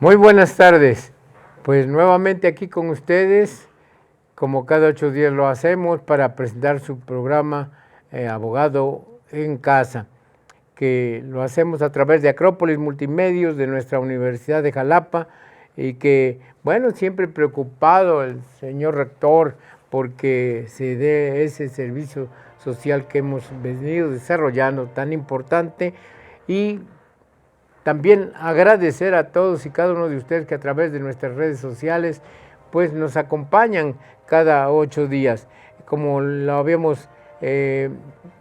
Muy buenas tardes, pues nuevamente aquí con ustedes, como cada 8 días lo hacemos, para presentar su programa Abogado en Casa, que lo hacemos a través de Acrópolis Multimedios de nuestra Universidad de Jalapa, y que, bueno, siempre preocupado el señor rector porque se dé ese servicio social que hemos venido desarrollando tan importante, y también agradecer a todos y cada uno de ustedes que a través de nuestras redes sociales pues nos acompañan cada 8 días. Como lo habíamos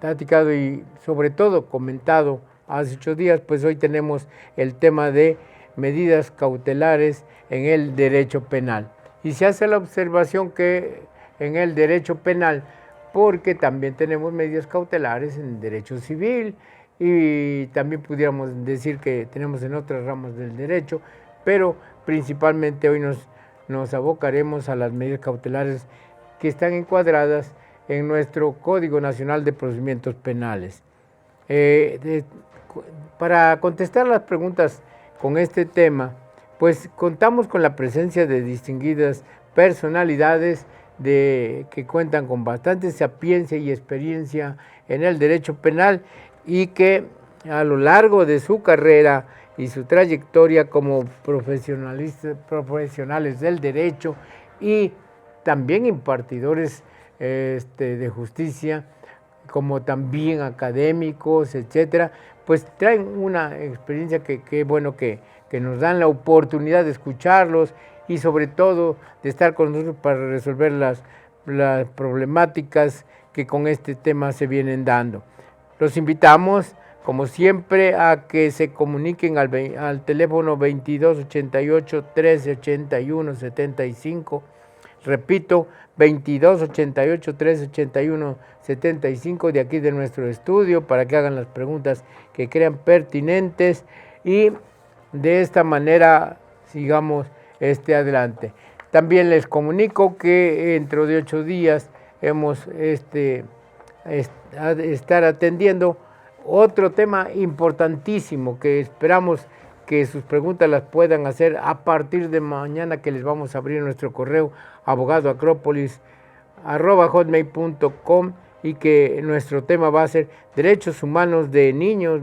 platicado y sobre todo comentado hace 8 días, pues hoy tenemos el tema de medidas cautelares en el derecho penal. Y se hace la observación que en el derecho penal, porque también tenemos medidas cautelares en derecho civil, y también pudiéramos decir que tenemos en otras ramas del derecho, pero principalmente hoy nos abocaremos a las medidas cautelares que están encuadradas en nuestro Código Nacional de Procedimientos Penales. Para contestar las preguntas con este tema, pues contamos con la presencia de distinguidas personalidades que cuentan con bastante sapiencia y experiencia en el derecho penal, y que a lo largo de su carrera y su trayectoria como profesionales del derecho y también impartidores de justicia, como también académicos, etcétera, pues traen una experiencia que bueno que nos dan la oportunidad de escucharlos y sobre todo de estar con nosotros para resolver las problemáticas que con este tema se vienen dando. Los invitamos, como siempre, a que se comuniquen al teléfono 2288-1381-75. Repito, 2288-1381-75 de aquí de nuestro estudio, para que hagan las preguntas que crean pertinentes y de esta manera sigamos adelante. También les comunico que dentro de 8 días hemos estar atendiendo otro tema importantísimo, que esperamos que sus preguntas las puedan hacer a partir de mañana, que les vamos a abrir nuestro correo abogadoacropolis@hotmail.com, y que nuestro tema va a ser derechos humanos de niños,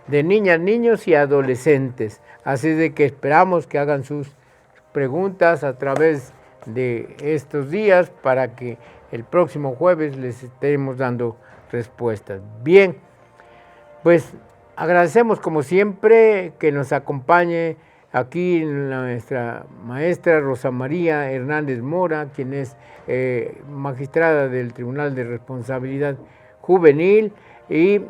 de niñas, niños y adolescentes. Así de que esperamos que hagan sus preguntas a través de estos días para que el próximo jueves les estemos dando respuestas. Bien, pues agradecemos como siempre que nos acompañe aquí nuestra maestra Rosa María Hernández Mora, quien es magistrada del Tribunal de Responsabilidad Juvenil, y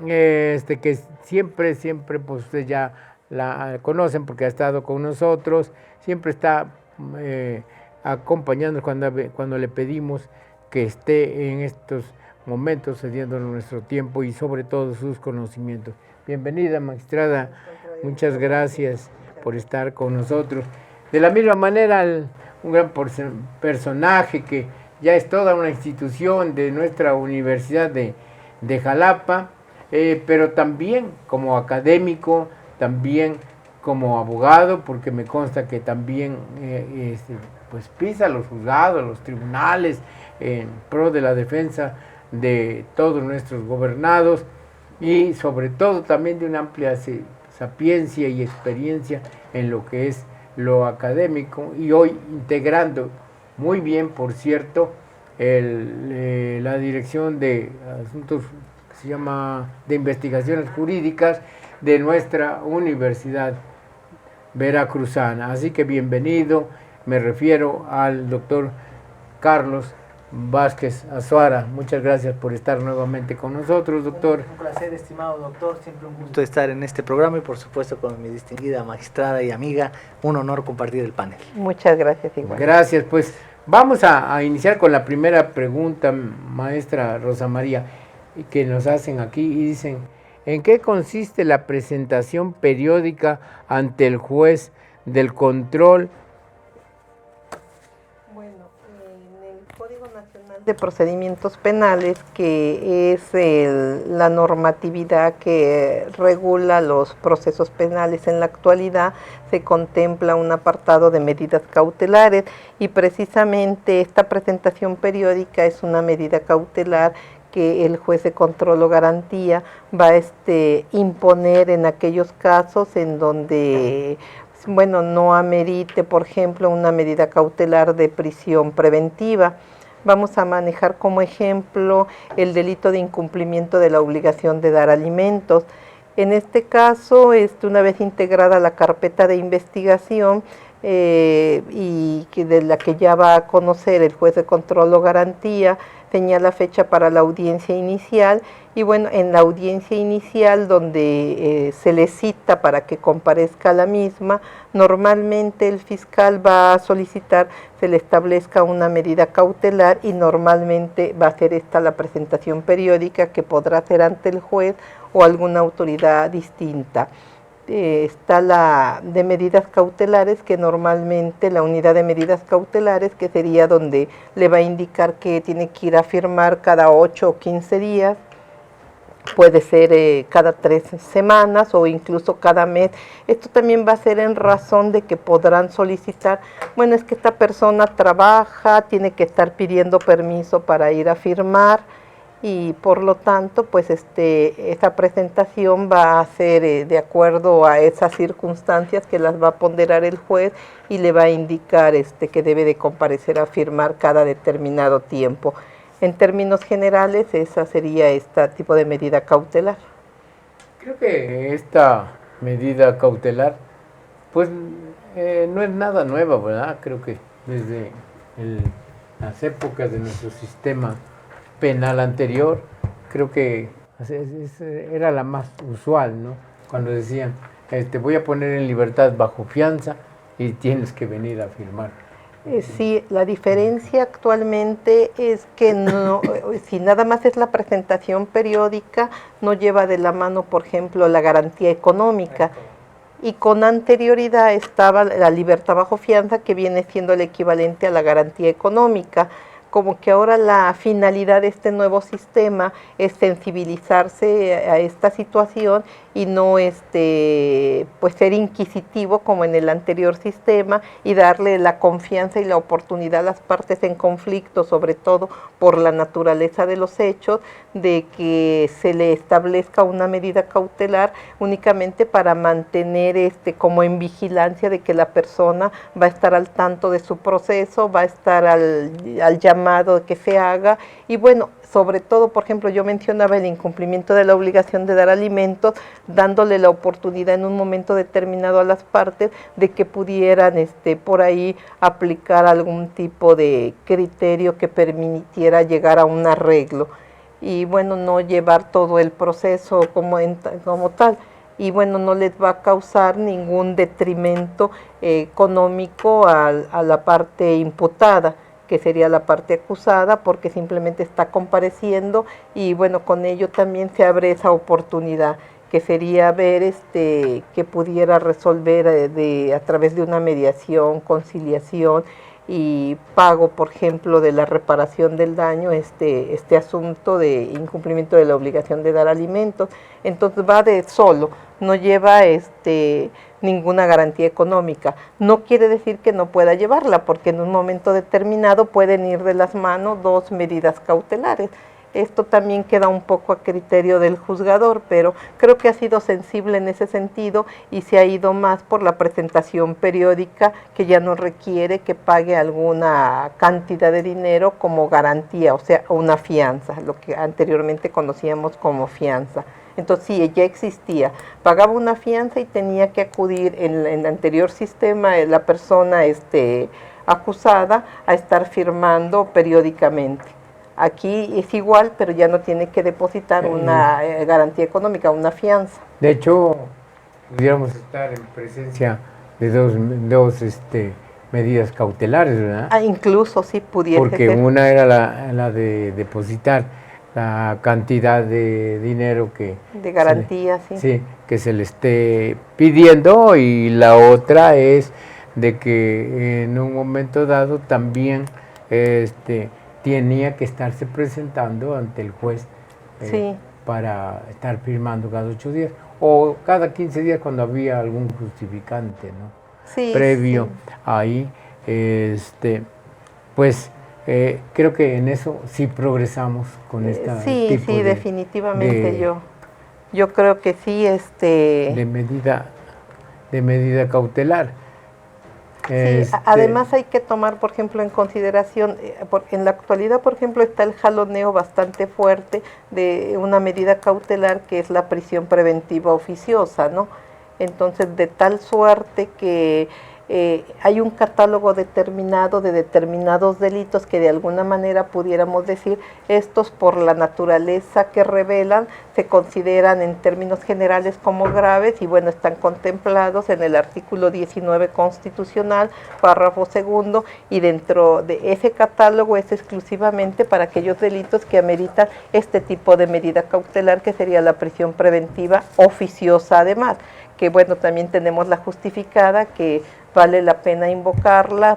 que siempre, pues ustedes ya la conocen porque ha estado con nosotros, siempre está acompañándonos cuando le pedimos que esté en estos momentos cediéndonos nuestro tiempo y sobre todo sus conocimientos. Bienvenida, magistrada, muchas gracias por estar con nosotros. De la misma manera, un gran personaje que ya es toda una institución de nuestra Universidad de Jalapa, pero también como académico, también como abogado, porque me consta que también pues pisa los juzgados, los tribunales, en pro de la defensa de todos nuestros gobernados, y sobre todo también de una amplia sapiencia y experiencia en lo que es lo académico, y hoy integrando muy bien, por cierto, la dirección de asuntos que se llama de investigaciones jurídicas de nuestra Universidad Veracruzana. Así que bienvenido, me refiero al doctor Carlos Vázquez Azuara. Muchas gracias por estar nuevamente con nosotros, doctor. Un placer, estimado doctor, siempre un gusto estar en este programa y por supuesto con mi distinguida magistrada y amiga, un honor compartir el panel. Muchas gracias, igual. Gracias, pues vamos a iniciar con la primera pregunta, maestra Rosa María, que nos hacen aquí y dicen: ¿en qué consiste la presentación periódica ante el juez del control? Bueno, En el Código Nacional de Procedimientos Penales, que es la normatividad que regula los procesos penales en la actualidad, se contempla un apartado de medidas cautelares y precisamente esta presentación periódica es una medida cautelar que el juez de control o garantía va a imponer en aquellos casos en donde no amerite, por ejemplo, una medida cautelar de prisión preventiva. Vamos a manejar como ejemplo el delito de incumplimiento de la obligación de dar alimentos. En este caso, una vez integrada la carpeta de investigación y de la que ya va a conocer el juez de control o garantía, señala fecha para la audiencia inicial y bueno, en la audiencia inicial donde se le cita para que comparezca la misma, normalmente el fiscal va a solicitar se le establezca una medida cautelar y normalmente va a ser esta la presentación periódica que podrá hacer ante el juez o alguna autoridad distinta. Está la de medidas cautelares, que normalmente la unidad de medidas cautelares, que sería donde le va a indicar que tiene que ir a firmar cada 8 o 15 días, puede ser cada 3 semanas o incluso cada mes. Esto también va a ser en razón de que podrán solicitar, bueno, es que esta persona trabaja, tiene que estar pidiendo permiso para ir a firmar, y por lo tanto, pues esa presentación va a ser de acuerdo a esas circunstancias que las va a ponderar el juez y le va a indicar que debe de comparecer a firmar cada determinado tiempo. En términos generales, esa sería este tipo de medida cautelar. Creo que esta medida cautelar, pues no es nada nueva, ¿verdad? Creo que desde las épocas de nuestro sistema penal anterior, creo que era la más usual, ¿no? Cuando decían, voy a poner en libertad bajo fianza y tienes que venir a firmar. Sí, la diferencia actualmente es que no, si nada más es la presentación periódica, no lleva de la mano, por ejemplo, la garantía económica. Y con anterioridad estaba la libertad bajo fianza, que viene siendo el equivalente a la garantía económica. Como que ahora la finalidad de este nuevo sistema es sensibilizarse a esta situación y no pues ser inquisitivo como en el anterior sistema, y darle la confianza y la oportunidad a las partes en conflicto, sobre todo por la naturaleza de los hechos, de que se le establezca una medida cautelar únicamente para mantener como en vigilancia de que la persona va a estar al tanto de su proceso, va a estar al llamado que se haga. Y bueno, sobre todo, por ejemplo, yo mencionaba el incumplimiento de la obligación de dar alimentos, dándole la oportunidad en un momento determinado a las partes de que pudieran por ahí aplicar algún tipo de criterio que permitiera llegar a un arreglo y bueno, no llevar todo el proceso como tal. Y bueno, no les va a causar ningún detrimento económico a la parte imputada, que sería la parte acusada, porque simplemente está compareciendo, y bueno, con ello también se abre esa oportunidad, que sería ver que pudiera resolver a través de una mediación, conciliación y pago, por ejemplo, de la reparación del daño, este asunto de incumplimiento de la obligación de dar alimentos. Entonces va de solo, no lleva ninguna garantía económica. No quiere decir que no pueda llevarla, porque en un momento determinado pueden ir de las manos dos medidas cautelares. Esto también queda un poco a criterio del juzgador, pero creo que ha sido sensible en ese sentido y se ha ido más por la presentación periódica, que ya no requiere que pague alguna cantidad de dinero como garantía, o sea, una fianza, lo que anteriormente conocíamos como fianza. Entonces sí, ya existía, pagaba una fianza y tenía que acudir en el anterior sistema la persona acusada a estar firmando periódicamente. Aquí es igual, pero ya no tiene que depositar una garantía económica, una fianza. De hecho, pudiéramos estar en presencia de dos medidas cautelares, ¿verdad? Incluso sí pudiera ser. Porque una era la de depositar la cantidad de dinero que... De garantía, sí, que se le esté pidiendo, y la otra es de que en un momento dado también tenía que estarse presentando ante el juez Sí. para estar firmando cada 8 días o cada 15 días cuando había algún justificante, ¿no? Sí, Previo sí. ahí, pues creo que en eso sí progresamos con este Sí, tipo sí, definitivamente de, yo creo que sí, de medida cautelar. sí, además hay que tomar, por ejemplo, en consideración, en la actualidad, por ejemplo, está el jaloneo bastante fuerte de una medida cautelar que es la prisión preventiva oficiosa, ¿no? Entonces, de tal suerte que hay un catálogo determinado de determinados delitos que de alguna manera pudiéramos decir, estos por la naturaleza que revelan, se consideran en términos generales como graves y bueno, están contemplados en el artículo 19 constitucional, párrafo segundo, y dentro de ese catálogo es exclusivamente para aquellos delitos que ameritan este tipo de medida cautelar, que sería la prisión preventiva oficiosa además, que bueno, también tenemos la justificada, que vale la pena invocarla,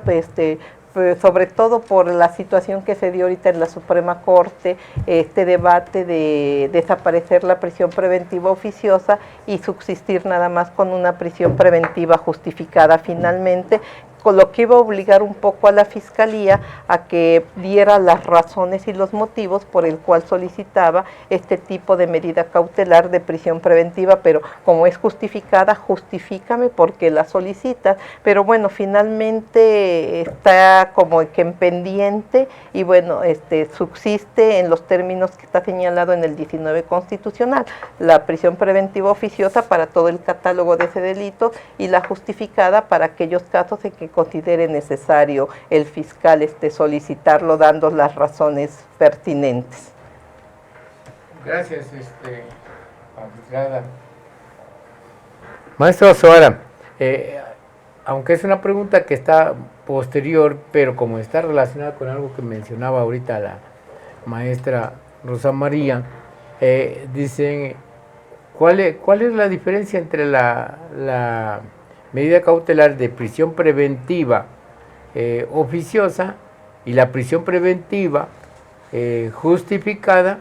sobre todo por la situación que se dio ahorita en la Suprema Corte, este debate de desaparecer la prisión preventiva oficiosa y subsistir nada más con una prisión preventiva justificada finalmente, con lo que iba a obligar un poco a la Fiscalía a que diera las razones y los motivos por el cual solicitaba este tipo de medida cautelar de prisión preventiva, pero como es justificada, justifícame porque la solicitas, pero bueno, finalmente está como que en pendiente y bueno, subsiste en los términos que está señalado en el 19 constitucional, la prisión preventiva oficiosa para todo el catálogo de ese delito y la justificada para aquellos casos en que considere necesario el fiscal solicitarlo dando las razones pertinentes. Gracias, magistrada. Maestro Azuara, aunque es una pregunta que está posterior, pero como está relacionada con algo que mencionaba ahorita la maestra Rosa María, dicen, ¿cuál es la diferencia entre la medida cautelar de prisión preventiva oficiosa y la prisión preventiva justificada,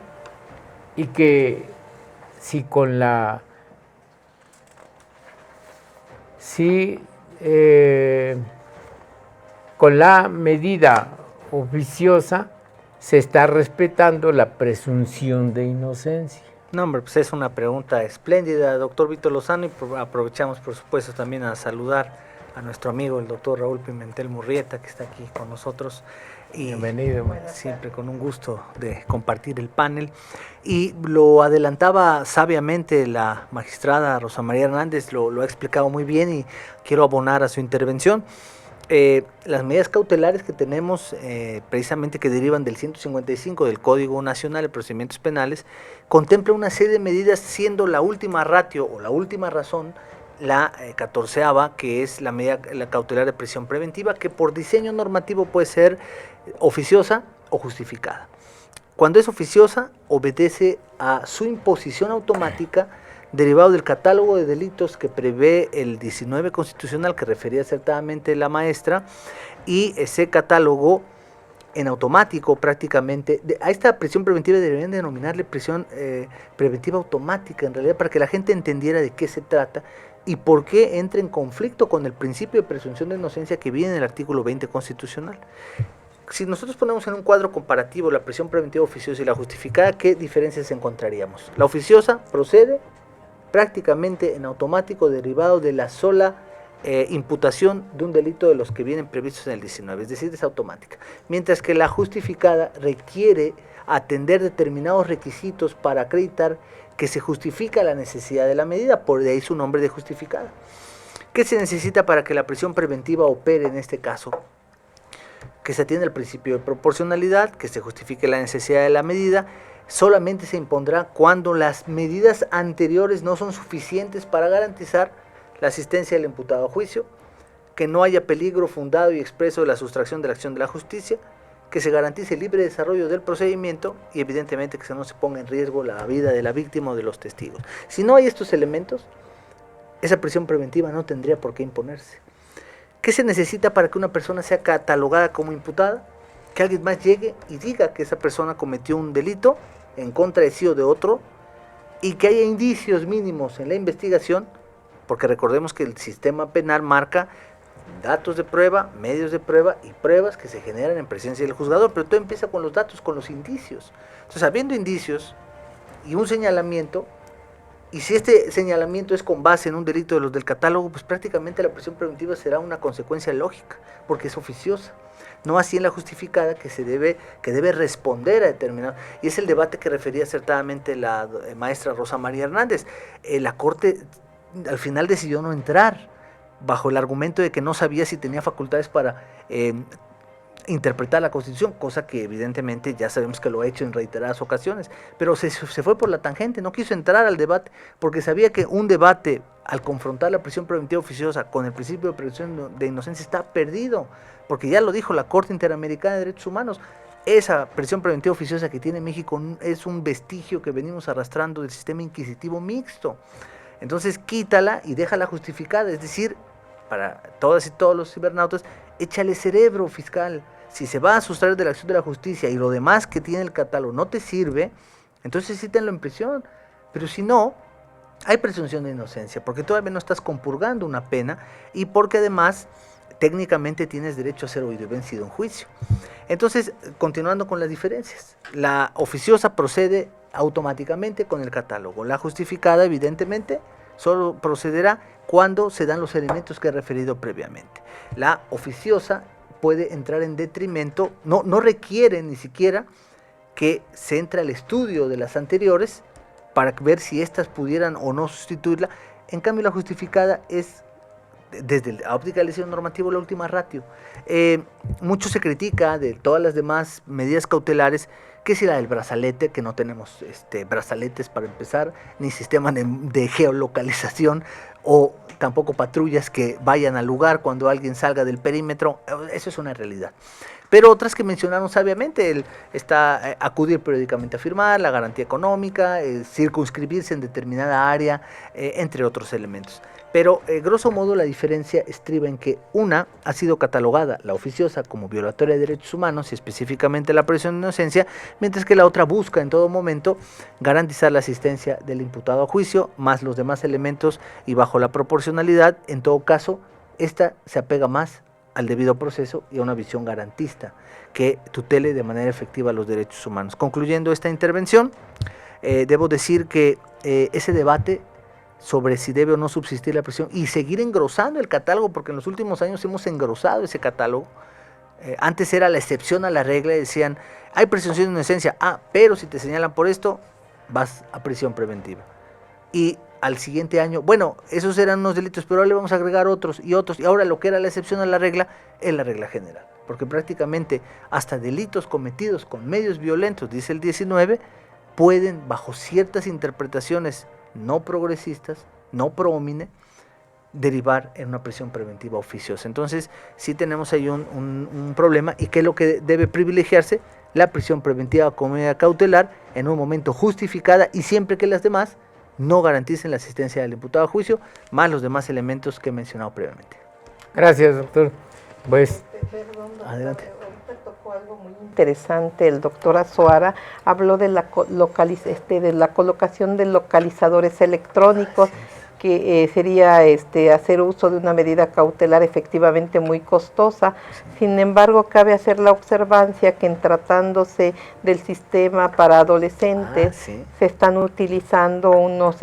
y que si con la medida oficiosa se está respetando la presunción de inocencia? No, hombre, pues es una pregunta espléndida, doctor Víctor Lozano, y aprovechamos, por supuesto, también a saludar a nuestro amigo, el doctor Raúl Pimentel Murrieta, que está aquí con nosotros. Y bienvenido. Siempre con un gusto de compartir el panel. Y lo adelantaba sabiamente la magistrada Rosa María Hernández, lo ha explicado muy bien y quiero abonar a su intervención. Las medidas cautelares que tenemos, precisamente que derivan del 155 del Código Nacional de Procedimientos Penales, contempla una serie de medidas, siendo la última ratio o la última razón la 14ª, que es la medida cautelar de prisión preventiva, que por diseño normativo puede ser oficiosa o justificada. Cuando es oficiosa, obedece a su imposición automática derivado del catálogo de delitos que prevé el 19 constitucional, que refería acertadamente la maestra, y ese catálogo en automático prácticamente, a esta prisión preventiva deberían denominarle prisión preventiva automática, en realidad, para que la gente entendiera de qué se trata y por qué entra en conflicto con el principio de presunción de inocencia que viene en el artículo 20 constitucional. Si nosotros ponemos en un cuadro comparativo la prisión preventiva oficiosa y la justificada, ¿qué diferencias encontraríamos? La oficiosa procede prácticamente en automático, derivado de la sola imputación de un delito de los que vienen previstos en el 19, es decir, es automática. Mientras que la justificada requiere atender determinados requisitos para acreditar que se justifica la necesidad de la medida, por de ahí su nombre de justificada. ¿Qué se necesita para que la prisión preventiva opere en este caso? Que se atienda el principio de proporcionalidad, que se justifique la necesidad de la medida. Solamente se impondrá cuando las medidas anteriores no son suficientes para garantizar la asistencia del imputado a juicio, que no haya peligro fundado y expreso de la sustracción de la acción de la justicia, que se garantice el libre desarrollo del procedimiento y evidentemente que no se ponga en riesgo la vida de la víctima o de los testigos. Si no hay estos elementos, esa prisión preventiva no tendría por qué imponerse. ¿Qué se necesita para que una persona sea catalogada como imputada? que alguien más llegue y diga que esa persona cometió un delito en contra de sí o de otro, y que haya indicios mínimos en la investigación, porque recordemos que el sistema penal marca datos de prueba, medios de prueba y pruebas que se generan en presencia del juzgador, pero todo empieza con los datos, con los indicios. Entonces, habiendo indicios y un señalamiento, y si este señalamiento es con base en un delito de los del catálogo, pues prácticamente la prisión preventiva será una consecuencia lógica, porque es oficiosa. No así en la justificada, que debe responder a determinado, y es el debate que refería acertadamente la maestra Rosa María Hernández. La Corte al final decidió no entrar, bajo el argumento de que no sabía si tenía facultades para interpretar la Constitución, cosa que evidentemente ya sabemos que lo ha hecho en reiteradas ocasiones, pero se fue por la tangente, no quiso entrar al debate, porque sabía que un debate, al confrontar la prisión preventiva oficiosa con el principio de presunción de inocencia, está perdido, porque ya lo dijo la Corte Interamericana de Derechos Humanos. Esa prisión preventiva oficiosa que tiene México es un vestigio que venimos arrastrando del sistema inquisitivo mixto. Entonces quítala y déjala justificada, es decir, para todas y todos los cibernautas, échale cerebro, fiscal. Si se va a sustraer de la acción de la justicia y lo demás que tiene el catálogo no te sirve, entonces sí tenlo en prisión. Pero si no, hay presunción de inocencia, porque todavía no estás compurgando una pena y porque además técnicamente tienes derecho a ser oído y vencido en juicio. Entonces, continuando con las diferencias, la oficiosa procede automáticamente con el catálogo. La justificada, evidentemente, solo procederá cuando se dan los elementos que he referido previamente. La oficiosa puede entrar en detrimento, no requiere ni siquiera que se entre al estudio de las anteriores para ver si éstas pudieran o no sustituirla. En cambio, la justificada es, desde la óptica del diseño normativo, la última ratio. Mucho se critica de todas las demás medidas cautelares, que si la del brazalete, que no tenemos brazaletes para empezar, ni sistema de geolocalización, o tampoco patrullas que vayan al lugar cuando alguien salga del perímetro. Eso es una realidad. Pero otras que mencionaron sabiamente, acudir periódicamente a firmar, la garantía económica, circunscribirse en determinada área, entre otros elementos. Pero, grosso modo, la diferencia estriba en que una ha sido catalogada, la oficiosa, como violatoria de derechos humanos y específicamente la presunción de inocencia, mientras que la otra busca en todo momento garantizar la asistencia del imputado a juicio, más los demás elementos y bajo la proporcionalidad. En todo caso, esta se apega más al debido proceso y a una visión garantista que tutele de manera efectiva los derechos humanos. Concluyendo esta intervención, debo decir que ese debate sobre si debe o no subsistir la prisión y seguir engrosando el catálogo, porque en los últimos años hemos engrosado ese catálogo. Antes era la excepción a la regla y decían, hay presunción de inocencia, pero si te señalan por esto, vas a prisión preventiva. Y al siguiente año, bueno, esos eran unos delitos, pero ahora le vamos a agregar otros, y ahora lo que era la excepción a la regla es la regla general, porque prácticamente hasta delitos cometidos con medios violentos, dice el 19, pueden, bajo ciertas interpretaciones no progresistas, no pro homine, derivar en una prisión preventiva oficiosa. Entonces, sí tenemos ahí un problema, y que es lo que debe privilegiarse: la prisión preventiva como medida cautelar en un momento justificada y siempre que las demás no garanticen la asistencia del imputado a juicio, más los demás elementos que he mencionado previamente. Gracias, doctor. Pues, adelante. Ahorita tocó algo muy interesante. El doctor Azuara habló de la colocación de localizadores electrónicos, que sería hacer uso de una medida cautelar efectivamente muy costosa. Sin embargo, cabe hacer la observancia que en tratándose del sistema para adolescentes, se están utilizando unas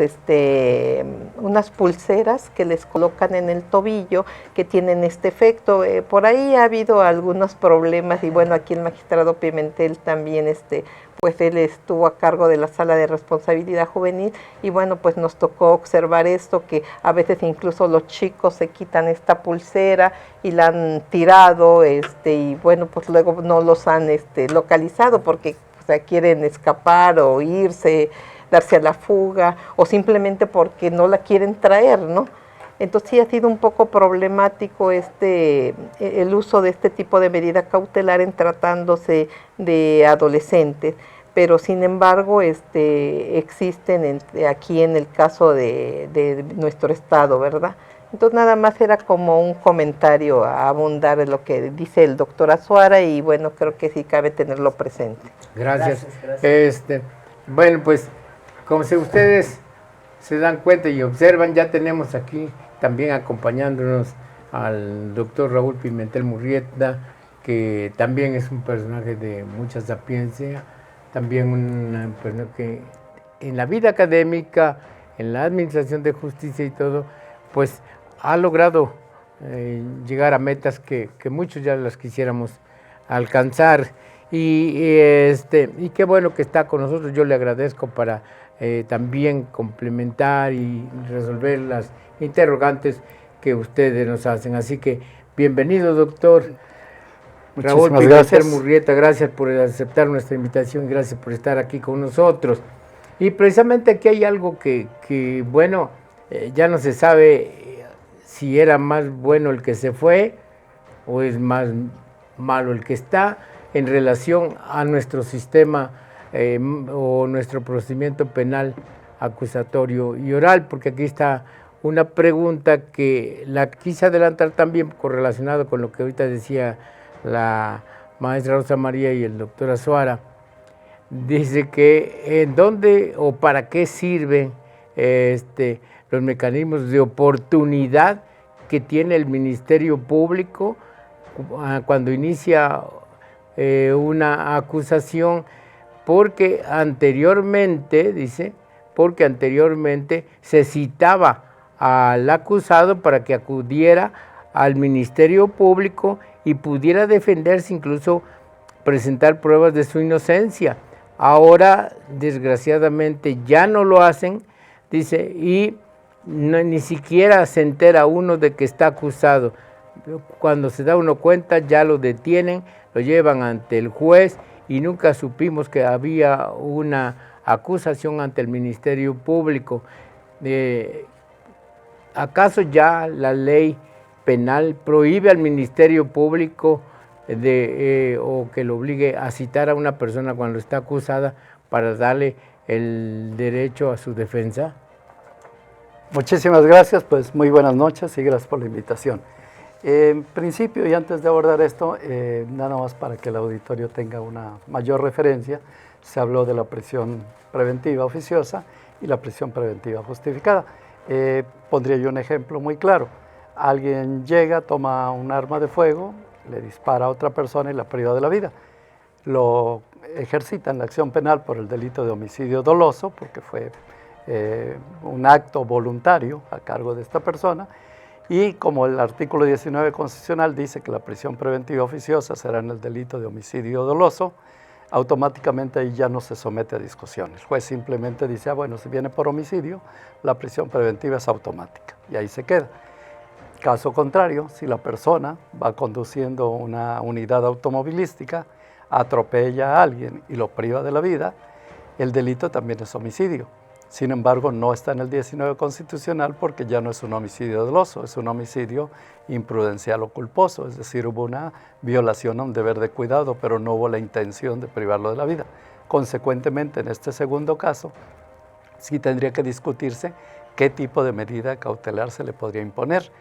pulseras que les colocan en el tobillo, que tienen este efecto. Por ahí ha habido algunos problemas, y bueno, aquí el magistrado Pimentel también pues él estuvo a cargo de la Sala de Responsabilidad Juvenil, y bueno, pues nos tocó observar esto, que a veces incluso los chicos se quitan esta pulsera y la han tirado, y bueno, pues luego no los han localizado, porque quieren escapar o irse, darse a la fuga, o simplemente porque no la quieren traer, ¿no? Entonces sí ha sido un poco problemático el uso de este tipo de medida cautelar en tratándose de adolescentes, pero sin embargo existen aquí en el caso de nuestro estado, ¿verdad? Entonces nada más era como un comentario a abundar en lo que dice el doctor Azuara y bueno, creo que sí cabe tenerlo presente. Gracias. Bueno, pues como si ustedes se dan cuenta y observan, ya tenemos aquí también acompañándonos al doctor Raúl Pimentel Murrieta, que también es un personaje de mucha sapiencia, también una persona que en la vida académica, en la administración de justicia y todo, pues ha logrado llegar a metas que muchos ya las quisiéramos alcanzar. Y qué bueno que está con nosotros. Yo le agradezco para también complementar y resolver las interrogantes que ustedes nos hacen. Así que bienvenido, doctor Raúl Pimentel Murrieta. Gracias por aceptar nuestra invitación, gracias por estar aquí con nosotros. Y precisamente aquí hay algo que bueno, ya no se sabe si era más bueno el que se fue o es más malo el que está en relación a nuestro sistema o nuestro procedimiento penal acusatorio y oral, porque aquí está una pregunta que la quise adelantar también correlacionado con lo que ahorita decía la maestra Rosa María y el doctor Azuara. Dice que en dónde o para qué sirven los mecanismos de oportunidad que tiene el Ministerio Público cuando inicia una acusación, porque anteriormente, dice, porque anteriormente se citaba al acusado para que acudiera al Ministerio Público y pudiera defenderse, incluso presentar pruebas de su inocencia. Ahora, desgraciadamente, ya no lo hacen, dice, y ni siquiera se entera uno de que está acusado. Cuando se da uno cuenta, ya lo detienen, lo llevan ante el juez y nunca supimos que había una acusación ante el Ministerio Público. ¿Acaso ya la ley penal prohíbe al Ministerio Público o que lo obligue a citar a una persona cuando está acusada para darle el derecho a su defensa? Muchísimas gracias, pues muy buenas noches y gracias por la invitación. En principio, y antes de abordar esto, nada más para que el auditorio tenga una mayor referencia, se habló de la prisión preventiva oficiosa y la prisión preventiva justificada. Pondría yo un ejemplo muy claro. Alguien llega, toma un arma de fuego, le dispara a otra persona y la priva de la vida. Lo ejercitan la acción penal por el delito de homicidio doloso, porque fue un acto voluntario a cargo de esta persona, y como el artículo 19 constitucional dice que la prisión preventiva oficiosa será en el delito de homicidio doloso, automáticamente ahí ya no se somete a discusión. El juez simplemente dice, bueno, si viene por homicidio, la prisión preventiva es automática, y ahí se queda. Caso contrario, si la persona va conduciendo una unidad automovilística, atropella a alguien y lo priva de la vida, el delito también es homicidio. Sin embargo, no está en el 19 constitucional porque ya no es un homicidio doloso, es un homicidio imprudencial o culposo, es decir, hubo una violación a un deber de cuidado, pero no hubo la intención de privarlo de la vida. Consecuentemente, en este segundo caso, sí tendría que discutirse qué tipo de medida cautelar se le podría imponer.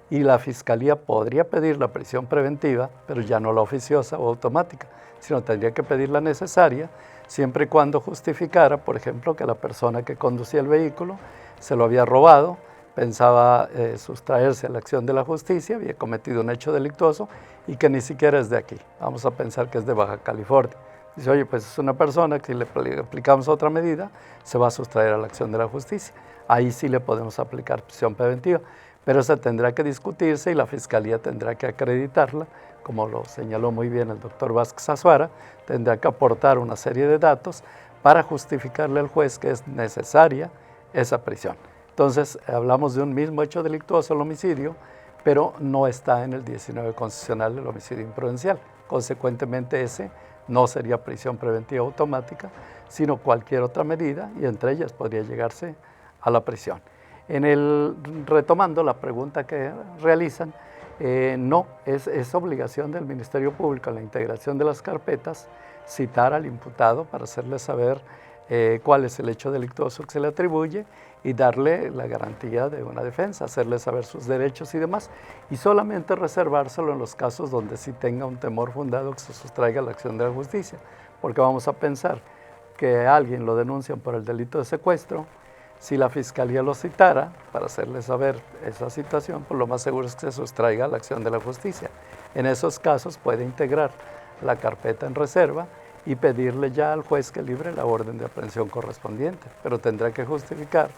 Y la Fiscalía podría pedir la prisión preventiva, pero ya no la oficiosa o automática, sino tendría que pedir la necesaria, siempre y cuando justificara, por ejemplo, que la persona que conducía el vehículo se lo había robado, pensaba sustraerse a la acción de la justicia, había cometido un hecho delictuoso y que ni siquiera es de aquí. Vamos a pensar que es de Baja California. Dice, oye, pues es una persona que si le aplicamos otra medida, se va a sustraer a la acción de la justicia. Ahí sí le podemos aplicar prisión preventiva, pero esa tendrá que discutirse y la Fiscalía tendrá que acreditarla, como lo señaló muy bien el doctor Vázquez Azuara, tendrá que aportar una serie de datos para justificarle al juez que es necesaria esa prisión. Entonces, hablamos de un mismo hecho delictuoso, el homicidio, pero no está en el 19 constitucional el homicidio imprudencial. Consecuentemente, ese no sería prisión preventiva automática, sino cualquier otra medida, y entre ellas podría llegarse a la prisión. Retomando la pregunta que realizan, no, es obligación del Ministerio Público en la integración de las carpetas citar al imputado para hacerle saber cuál es el hecho delictuoso que se le atribuye y darle la garantía de una defensa, hacerle saber sus derechos y demás, y solamente reservárselo en los casos donde sí tenga un temor fundado que se sustraiga a la acción de la justicia, porque vamos a pensar que a alguien lo denuncian por el delito de secuestro. Si la fiscalía lo citara para hacerle saber esa situación, pues lo más seguro es que se sustraiga a la acción de la justicia. En esos casos puede integrar la carpeta en reserva y pedirle ya al juez que libre la orden de aprehensión correspondiente, pero tendrá que justificar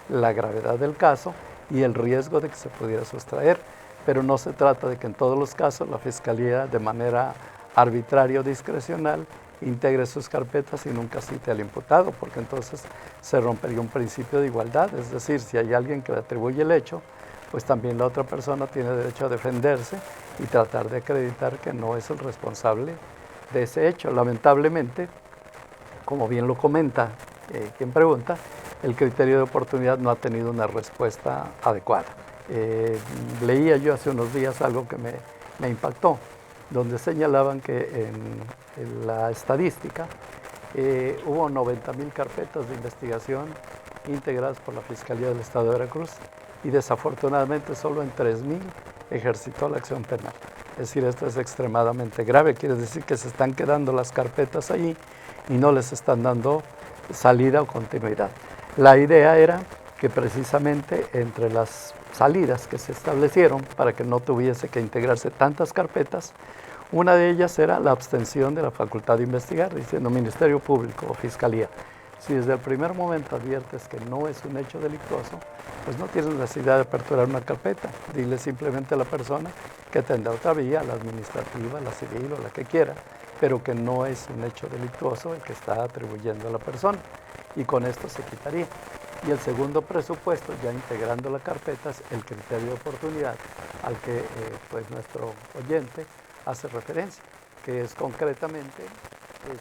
la gravedad del caso y el riesgo de que se pudiera sustraer. Pero no se trata de que en todos los casos la fiscalía, de manera arbitraria o discrecional, integre sus carpetas y nunca cite al imputado, porque entonces se rompería un principio de igualdad. Es decir, si hay alguien que le atribuye el hecho, pues también la otra persona tiene derecho a defenderse y tratar de acreditar que no es el responsable de ese hecho. Lamentablemente, como bien lo comenta quien pregunta, el criterio de oportunidad no ha tenido una respuesta adecuada. Leía yo hace unos días algo que me impactó, donde señalaban que en la estadística hubo 90,000 carpetas de investigación integradas por la Fiscalía del Estado de Veracruz y desafortunadamente solo en 3,000 ejercitó la acción penal. Es decir, esto es extremadamente grave, quiere decir que se están quedando las carpetas allí y no les están dando salida o continuidad. La idea era que precisamente entre las salidas que se establecieron para que no tuviese que integrarse tantas carpetas, una de ellas era la abstención de la facultad de investigar, diciendo Ministerio Público o Fiscalía. Si desde el primer momento adviertes que no es un hecho delictuoso, pues no tienes necesidad de aperturar una carpeta. Dile simplemente a la persona que tendrá otra vía, la administrativa, la civil o la que quiera, pero que no es un hecho delictuoso el que está atribuyendo a la persona. Y con esto se quitaría. Y el segundo presupuesto, ya integrando la carpeta, es el criterio de oportunidad al que pues nuestro oyente hace referencia, que es concretamente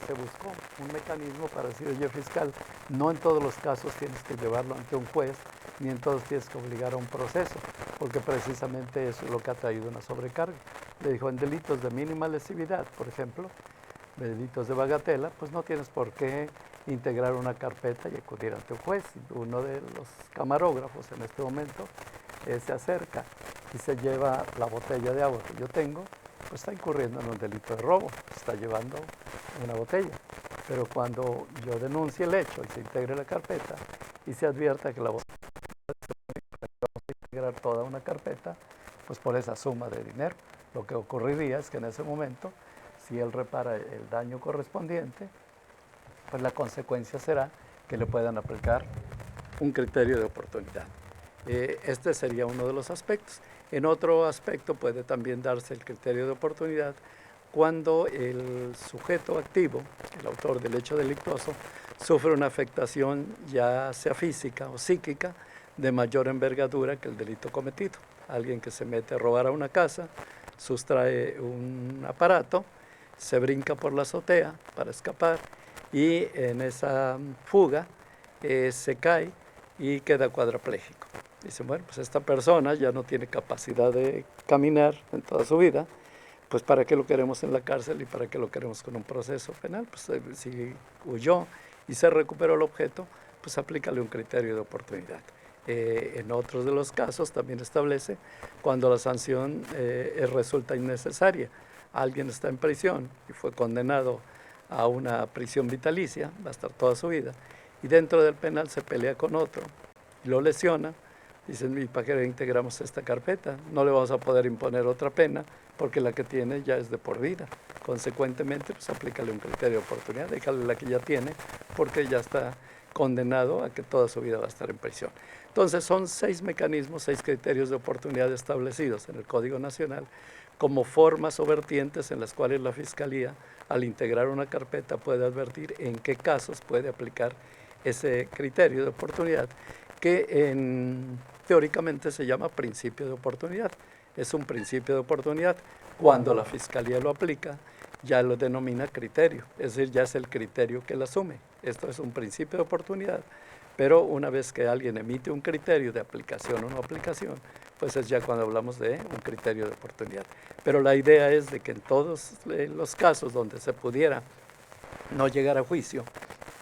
se buscó un mecanismo para decir, oye fiscal, no en todos los casos tienes que llevarlo ante un juez, ni en todos tienes que obligar a un proceso, porque precisamente eso es lo que ha traído una sobrecarga. Le dijo, en delitos de mínima lesividad, por ejemplo, de delitos de bagatela, pues no tienes por qué integrar una carpeta y acudir ante un juez. Uno de los camarógrafos en este momento se acerca y se lleva la botella de agua que yo tengo, pues está incurriendo en un delito de robo, está llevando una botella. Pero cuando yo denuncie el hecho y se integre la carpeta y se advierta que la botella vamos a integrar toda una carpeta, pues por esa suma de dinero, lo que ocurriría es que en ese momento, si él repara el daño correspondiente, pues la consecuencia será que le puedan aplicar un criterio de oportunidad. Este sería uno de los aspectos. En otro aspecto puede también darse el criterio de oportunidad cuando el sujeto activo, el autor del hecho delictuoso, sufre una afectación ya sea física o psíquica de mayor envergadura que el delito cometido. Alguien que se mete a robar a una casa, sustrae un aparato, se brinca por la azotea para escapar y en esa fuga se cae y queda cuadrapléjico. Dicen, bueno, pues esta persona ya no tiene capacidad de caminar en toda su vida, pues ¿para qué lo queremos en la cárcel y para qué lo queremos con un proceso penal? Pues si huyó y se recuperó el objeto, pues aplícale un criterio de oportunidad. En otros de los casos también establece cuando la sanción resulta innecesaria. Alguien está en prisión y fue condenado a una prisión vitalicia, va a estar toda su vida, y dentro del penal se pelea con otro y lo lesiona. Dicen, ¿y para qué integramos esta carpeta? No le vamos a poder imponer otra pena porque la que tiene ya es de por vida. Consecuentemente, pues aplícale un criterio de oportunidad, déjale la que ya tiene porque ya está condenado a que toda su vida va a estar en prisión. Entonces son 6 mecanismos, 6 criterios de oportunidad establecidos en el Código Nacional como formas o vertientes en las cuales la Fiscalía, al integrar una carpeta, puede advertir en qué casos puede aplicar ese criterio de oportunidad, que teóricamente se llama principio de oportunidad. Es un principio de oportunidad. Cuando la Fiscalía lo aplica, ya lo denomina criterio, es decir, ya es el criterio que lo asume. Esto es un principio de oportunidad, pero una vez que alguien emite un criterio de aplicación o no aplicación, pues es ya cuando hablamos de un criterio de oportunidad. Pero la idea es de que en todos los casos donde se pudiera no llegar a juicio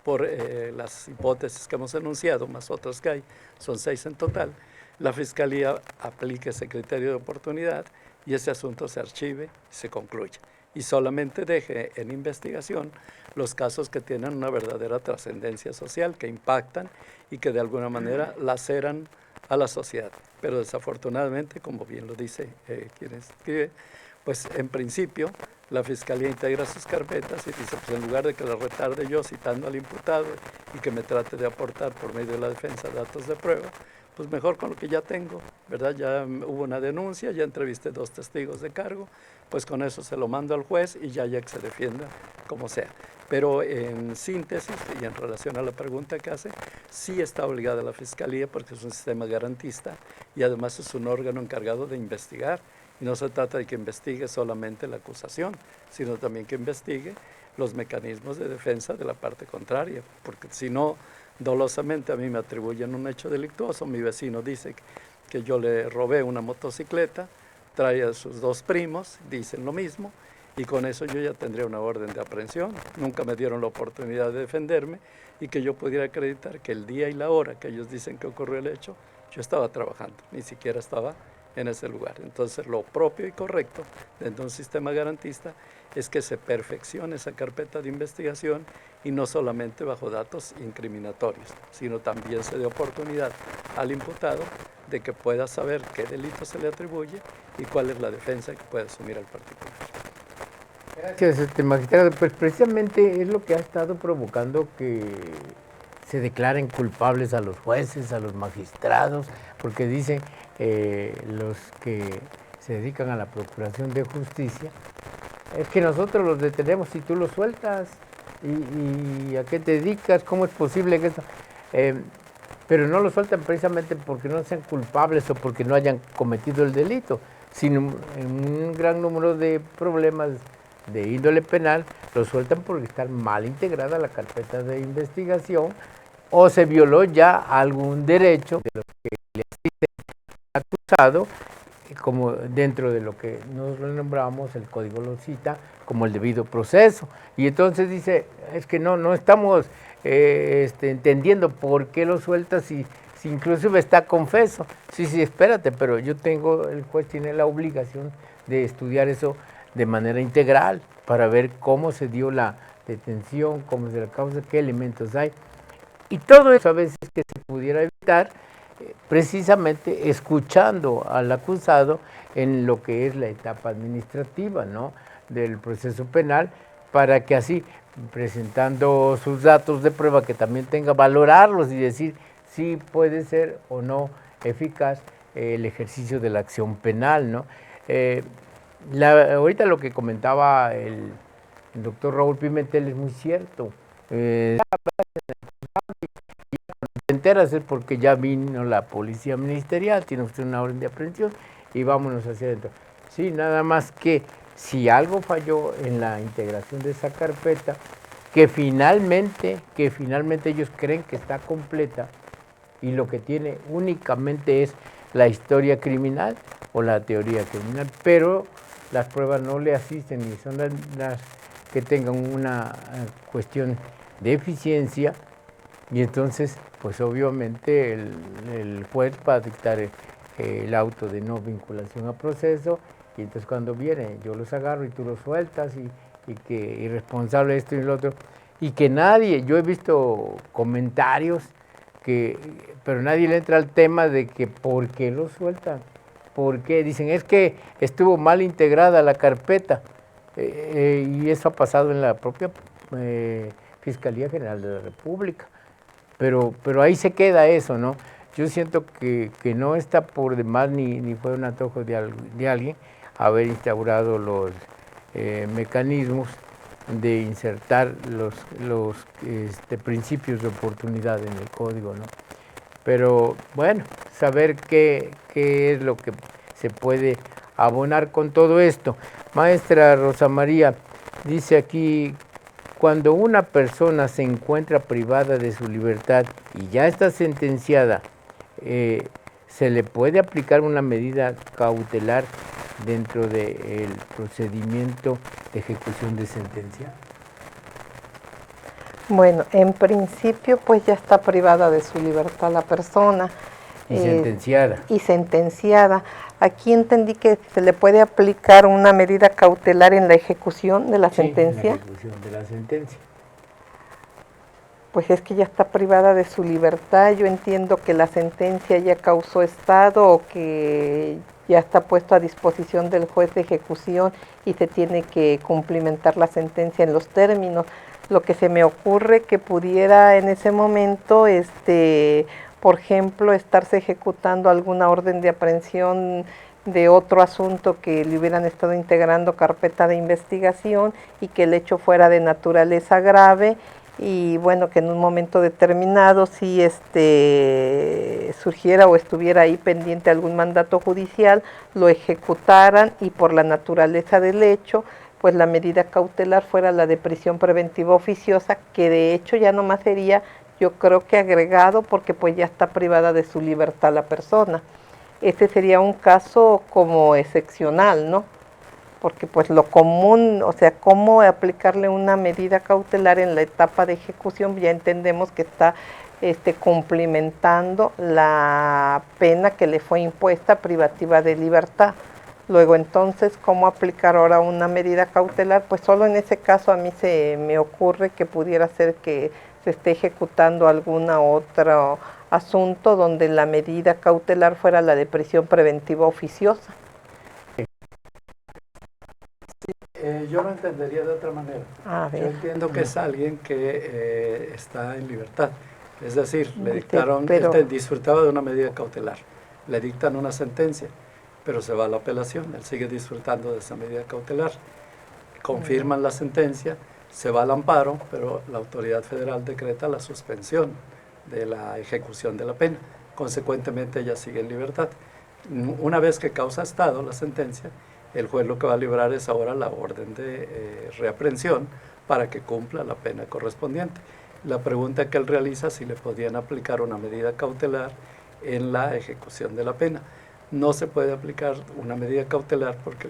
por las hipótesis que hemos enunciado, más otras que hay, son 6 en total, la Fiscalía aplique ese criterio de oportunidad y ese asunto se archive y se concluya. Y solamente deje en investigación los casos que tienen una verdadera trascendencia social, que impactan y que de alguna manera laceran a la sociedad. Pero desafortunadamente, como bien lo dice quien escribe, pues en principio la Fiscalía integra sus carpetas y dice, pues en lugar de que la retarde yo citando al imputado y que me trate de aportar por medio de la defensa datos de prueba, pues mejor con lo que ya tengo, ¿verdad? Ya hubo una denuncia, ya entrevisté 2 testigos de cargo, pues con eso se lo mando al juez y ya que se defienda como sea. Pero en síntesis y en relación a la pregunta que hace, sí está obligada la Fiscalía porque es un sistema garantista y además es un órgano encargado de investigar. Y no se trata de que investigue solamente la acusación, sino también que investigue los mecanismos de defensa de la parte contraria, porque si no, dolosamente a mí me atribuyen un hecho delictuoso, mi vecino dice que yo le robé una motocicleta, trae a sus 2 primos, dicen lo mismo, y con eso yo ya tendría una orden de aprehensión. Nunca me dieron la oportunidad de defenderme y que yo pudiera acreditar que el día y la hora que ellos dicen que ocurrió el hecho, yo estaba trabajando, ni siquiera estaba en ese lugar. Entonces lo propio y correcto dentro de un sistema garantista es que se perfeccione esa carpeta de investigación y no solamente bajo datos incriminatorios, sino también se dé oportunidad al imputado de que pueda saber qué delito se le atribuye y cuál es la defensa que puede asumir al particular. Gracias, magistrado. Pues precisamente es lo que ha estado provocando que se declaren culpables a los jueces, a los magistrados, porque dicen los que se dedican a la procuración de justicia, es que nosotros los detenemos si tú los sueltas, y a qué te dedicas, cómo es posible que esto... pero no los sueltan precisamente porque no sean culpables o porque no hayan cometido el delito, sino en un gran número de problemas de índole penal los sueltan porque está mal integrada la carpeta de investigación o se violó ya algún derecho de los que le asiste al acusado, como dentro de lo que nosotros nombramos, el código lo cita como el debido proceso. Y entonces dice, es que no estamos entendiendo por qué lo sueltas si inclusive está confeso. Sí, espérate, pero el juez tiene la obligación de estudiar eso de manera integral para ver cómo se dio la detención, cómo se la causa, qué elementos hay. Y todo eso a veces que se pudiera evitar precisamente escuchando al acusado en lo que es la etapa administrativa, ¿no?, del proceso penal, para que así, presentando sus datos de prueba, que también tenga valorarlos y decir si puede ser o no eficaz el ejercicio de la acción penal, ¿no? Ahorita lo que comentaba el doctor Raúl Pimentel es muy cierto. Te enteras es porque ya vino la policía ministerial, tiene usted una orden de aprehensión y vámonos hacia adentro. Sí, nada más que si algo falló en la integración de esa carpeta, que finalmente ellos creen que está completa y lo que tiene únicamente es la historia criminal o la teoría criminal, pero las pruebas no le asisten ni son las que tengan una cuestión de eficiencia, y entonces pues obviamente el juez va a dictar el auto de no vinculación a proceso, y entonces cuando viene yo los agarro y tú los sueltas y que irresponsable esto y lo otro, y que nadie, yo he visto comentarios pero nadie le entra al tema de que por qué los sueltan, por qué dicen es que estuvo mal integrada la carpeta, y eso ha pasado en la propia Fiscalía General de la República, pero ahí se queda eso, ¿no? Yo siento que no está por demás ni fue un antojo de alguien haber instaurado los mecanismos de insertar los principios de oportunidad en el código, ¿no? Pero bueno, saber qué es lo que se puede abonar con todo esto. Maestra Rosa María, dice aquí, cuando una persona se encuentra privada de su libertad y ya está sentenciada, ¿se le puede aplicar una medida cautelar dentro del procedimiento de ejecución de sentencia? Bueno, en principio pues ya está privada de su libertad la persona. Y sentenciada. Y sentenciada. Aquí entendí que se le puede aplicar una medida cautelar en la ejecución de la sentencia. En la ejecución de la sentencia. Pues es que ya está privada de su libertad. Yo entiendo que la sentencia ya causó estado o que ya está puesto a disposición del juez de ejecución y se tiene que cumplimentar la sentencia en los términos. Lo que se me ocurre que pudiera en ese momento, por ejemplo, estarse ejecutando alguna orden de aprehensión de otro asunto que le hubieran estado integrando carpeta de investigación y que el hecho fuera de naturaleza grave y bueno, que en un momento determinado si surgiera o estuviera ahí pendiente algún mandato judicial, lo ejecutaran y por la naturaleza del hecho, pues la medida cautelar fuera la de prisión preventiva oficiosa, que de hecho ya nomás sería, yo creo que agregado, porque pues ya está privada de su libertad la persona. Este sería un caso como excepcional, ¿no? Porque pues lo común, o sea, cómo aplicarle una medida cautelar en la etapa de ejecución, ya entendemos que está cumplimentando la pena que le fue impuesta privativa de libertad. Luego entonces, ¿cómo aplicar ahora una medida cautelar? Pues solo en ese caso a mí se me ocurre que pudiera ser que se esté ejecutando algún otro asunto donde la medida cautelar fuera la de prisión preventiva oficiosa. Yo lo entendería de otra manera. Yo entiendo que es alguien que está en libertad. Es decir, le dictaron, él disfrutaba de una medida cautelar. Le dictan una sentencia, pero se va a la apelación. Él sigue disfrutando de esa medida cautelar. Confirman la sentencia, se va al amparo, pero la autoridad federal decreta la suspensión de la ejecución de la pena. Consecuentemente, ella sigue en libertad. Una vez que causa estado la sentencia, el juez lo que va a librar es ahora la orden de reaprehensión para que cumpla la pena correspondiente. La pregunta que él realiza es si le podían aplicar una medida cautelar en la ejecución de la pena. No se puede aplicar una medida cautelar porque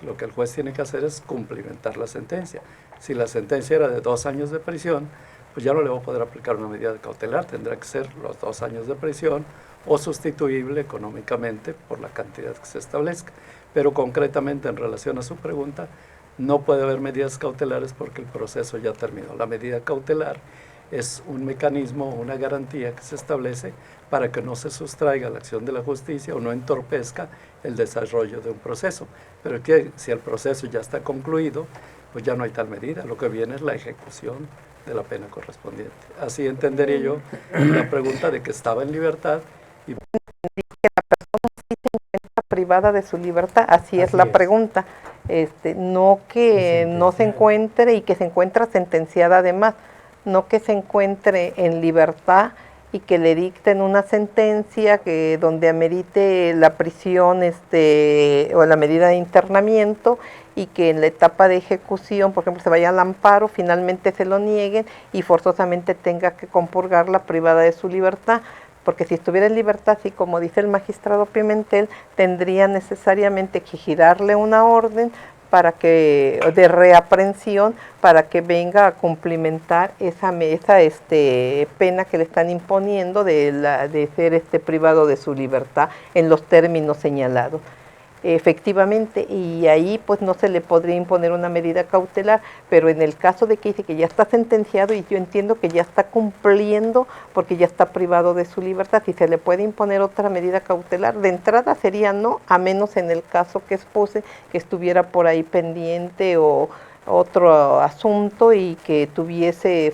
lo que el juez tiene que hacer es cumplimentar la sentencia. Si la sentencia era de 2 años de prisión, pues ya no le va a poder aplicar una medida cautelar, tendrá que ser los 2 años de prisión o sustituible económicamente por la cantidad que se establezca. Pero concretamente en relación a su pregunta, no puede haber medidas cautelares porque el proceso ya terminó. La medida cautelar es un mecanismo, una garantía que se establece para que no se sustraiga la acción de la justicia o no entorpezca el desarrollo de un proceso. Pero que si el proceso ya está concluido, pues ya no hay tal medida. Lo que viene es la ejecución de la pena correspondiente. Así entendería yo la pregunta de que estaba en libertad y privada de su libertad, así es la pregunta, no que no se encuentre y que se encuentra sentenciada además, no que se encuentre en libertad y que le dicten una sentencia que donde amerite la prisión o la medida de internamiento y que en la etapa de ejecución, por ejemplo, se vaya al amparo, finalmente se lo nieguen y forzosamente tenga que compurgarla privada de su libertad. Porque si estuviera en libertad, y como dice el magistrado Pimentel, tendría necesariamente que girarle una orden de reaprehensión para que venga a cumplimentar esa pena que le están imponiendo de ser privado de su libertad en los términos señalados. Efectivamente, y ahí pues no se le podría imponer una medida cautelar, pero en el caso de que dice que ya está sentenciado y yo entiendo que ya está cumpliendo porque ya está privado de su libertad, si se le puede imponer otra medida cautelar, de entrada sería no, a menos en el caso que expuse, que estuviera por ahí pendiente o otro asunto y que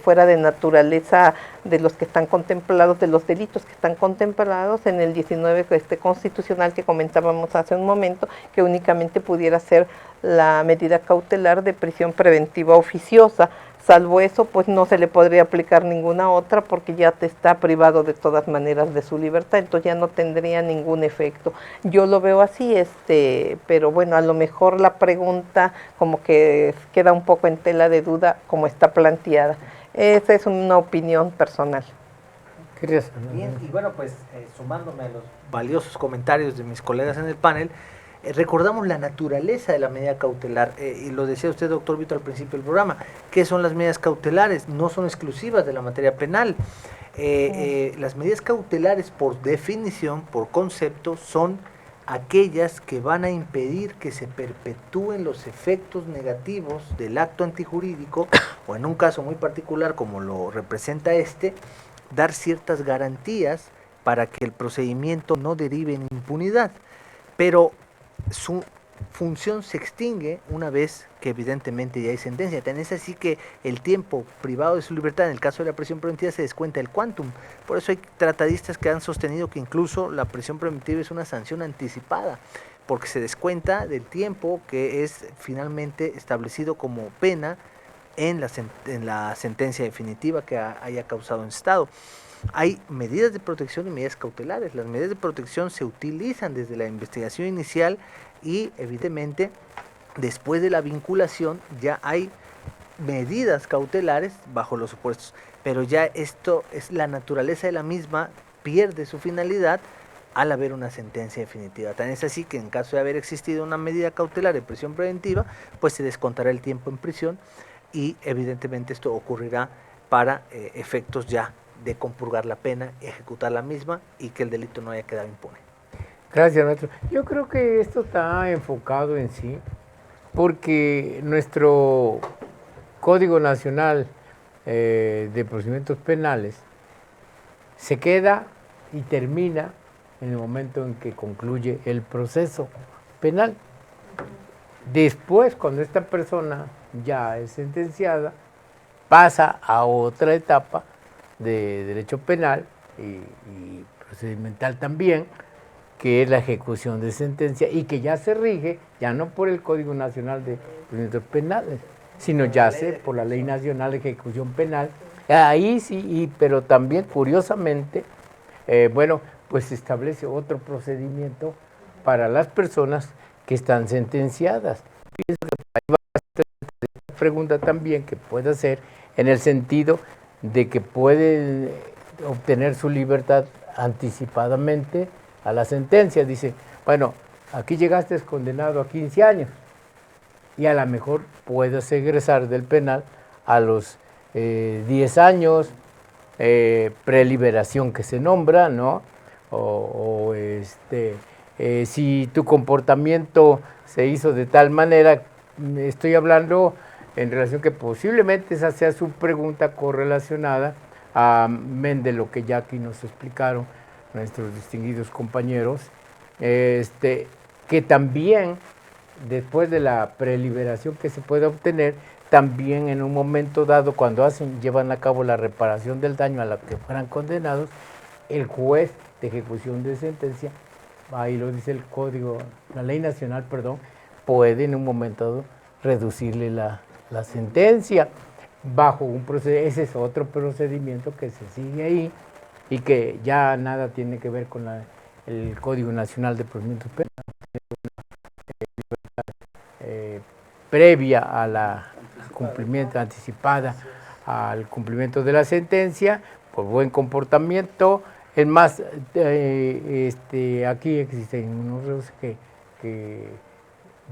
fuera de naturaleza de los que están contemplados, de los delitos que están contemplados en el 19 constitucional que comentábamos hace un momento, que únicamente pudiera ser la medida cautelar de prisión preventiva oficiosa. Salvo eso, pues no se le podría aplicar ninguna otra porque ya te está privado de todas maneras de su libertad, entonces ya no tendría ningún efecto. Yo lo veo así, pero bueno, a lo mejor la pregunta como que queda un poco en tela de duda como está planteada. Esa es una opinión personal. Bien, y bueno, pues sumándome a los valiosos comentarios de mis colegas en el panel, recordamos la naturaleza de la medida cautelar, y lo decía usted, doctor Vito, al principio del programa. ¿Qué son las medidas cautelares? No son exclusivas de la materia penal. Las medidas cautelares, por definición, por concepto, son aquellas que van a impedir que se perpetúen los efectos negativos del acto antijurídico, o en un caso muy particular como lo representa dar ciertas garantías para que el procedimiento no derive en impunidad. Pero su función se extingue una vez que evidentemente ya hay sentencia. Tan es así que el tiempo privado de su libertad, en el caso de la prisión preventiva, se descuenta el quantum. Por eso hay tratadistas que han sostenido que incluso la prisión preventiva es una sanción anticipada, porque se descuenta del tiempo que es finalmente establecido como pena en la sentencia definitiva que haya causado en Estado. Hay medidas de protección y medidas cautelares. Las medidas de protección se utilizan desde la investigación inicial y evidentemente después de la vinculación ya hay medidas cautelares bajo los supuestos, pero ya esto es la naturaleza de la misma, pierde su finalidad al haber una sentencia definitiva. Tan es así que en caso de haber existido una medida cautelar de prisión preventiva, pues se descontará el tiempo en prisión y evidentemente esto ocurrirá para efectos ya de compurgar la pena, ejecutar la misma y que el delito no haya quedado impune. Gracias, maestro. Yo creo que esto está enfocado en sí, porque nuestro Código Nacional de Procedimientos Penales se queda y termina en el momento en que concluye el proceso penal. Después, cuando esta persona ya es sentenciada, pasa a otra etapa de derecho penal y procedimental también, que es la ejecución de sentencia y que ya se rige ya no por el Código Nacional de Procedimientos Penales, sino ya por la Ley Nacional de Ejecución Penal. Ahí sí, pero también curiosamente, pues se establece otro procedimiento para las personas que están sentenciadas. Pienso que ahí va a ser esta pregunta también que puede hacer en el sentido de que pueden obtener su libertad anticipadamente a la sentencia. Dice, bueno, aquí llegaste condenado a 15 años y a lo mejor puedes egresar del penal a los 10 años, preliberación que se nombra, ¿no? Si tu comportamiento se hizo de tal manera, estoy hablando en relación que posiblemente esa sea su pregunta correlacionada a de lo que ya aquí nos explicaron nuestros distinguidos compañeros, que también después de la preliberación que se puede obtener, también en un momento dado, cuando llevan a cabo la reparación del daño a los que fueran condenados, el juez de ejecución de sentencia, ahí lo dice el código, la ley nacional, puede en un momento dado reducirle la sentencia bajo un procedimiento. Ese es otro procedimiento que se sigue ahí y que ya nada tiene que ver con el Código Nacional de Procedimientos Penales, previa a la cumplimiento, anticipada al cumplimiento de la sentencia, por buen comportamiento. Es más, aquí existen unos que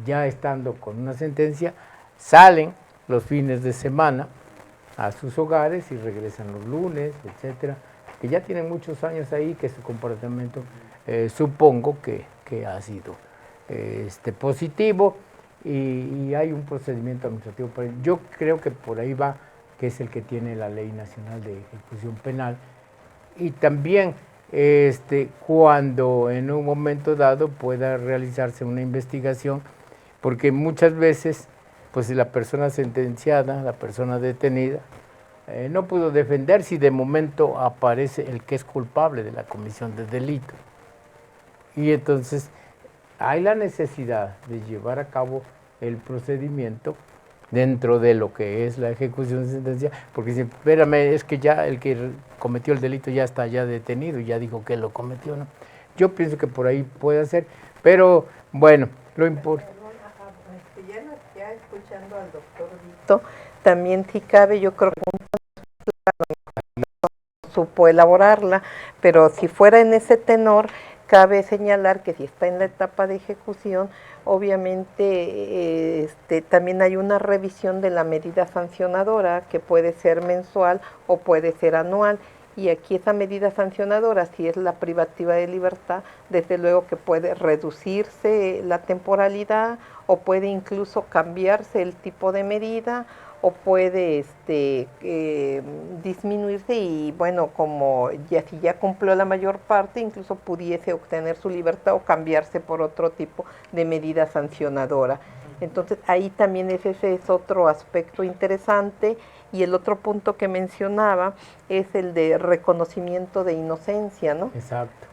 ya estando con una sentencia, salen los fines de semana a sus hogares y regresan los lunes, etcétera, que ya tienen muchos años ahí, que su comportamiento supongo que ha sido positivo y hay un procedimiento administrativo. Yo creo que por ahí va, que es el que tiene la Ley Nacional de Ejecución Penal, y también cuando en un momento dado pueda realizarse una investigación, porque muchas veces pues la persona sentenciada, la persona detenida, no pudo defender si de momento aparece el que es culpable de la comisión de delito. Y entonces hay la necesidad de llevar a cabo el procedimiento dentro de lo que es la ejecución de sentencia, porque si, espérame, es que ya el que cometió el delito ya está ya detenido, ya dijo que lo cometió, ¿no? Yo pienso que por ahí puede ser, pero bueno, lo importante. Ya escuchando al doctor Vito, también si cabe, yo creo que no supo elaborarla, pero si fuera en ese tenor, Cabe señalar que si está en la etapa de ejecución, obviamente también hay una revisión de la medida sancionadora que puede ser mensual o puede ser anual. Y aquí esa medida sancionadora, si es la privativa de libertad, desde luego que puede reducirse la temporalidad o puede incluso cambiarse el tipo de medida o puede disminuirse y bueno, como ya si ya cumplió la mayor parte, incluso pudiese obtener su libertad o cambiarse por otro tipo de medida sancionadora. Entonces ahí también ese es otro aspecto interesante. Y el otro punto que mencionaba es el de reconocimiento de inocencia, ¿no? Exacto.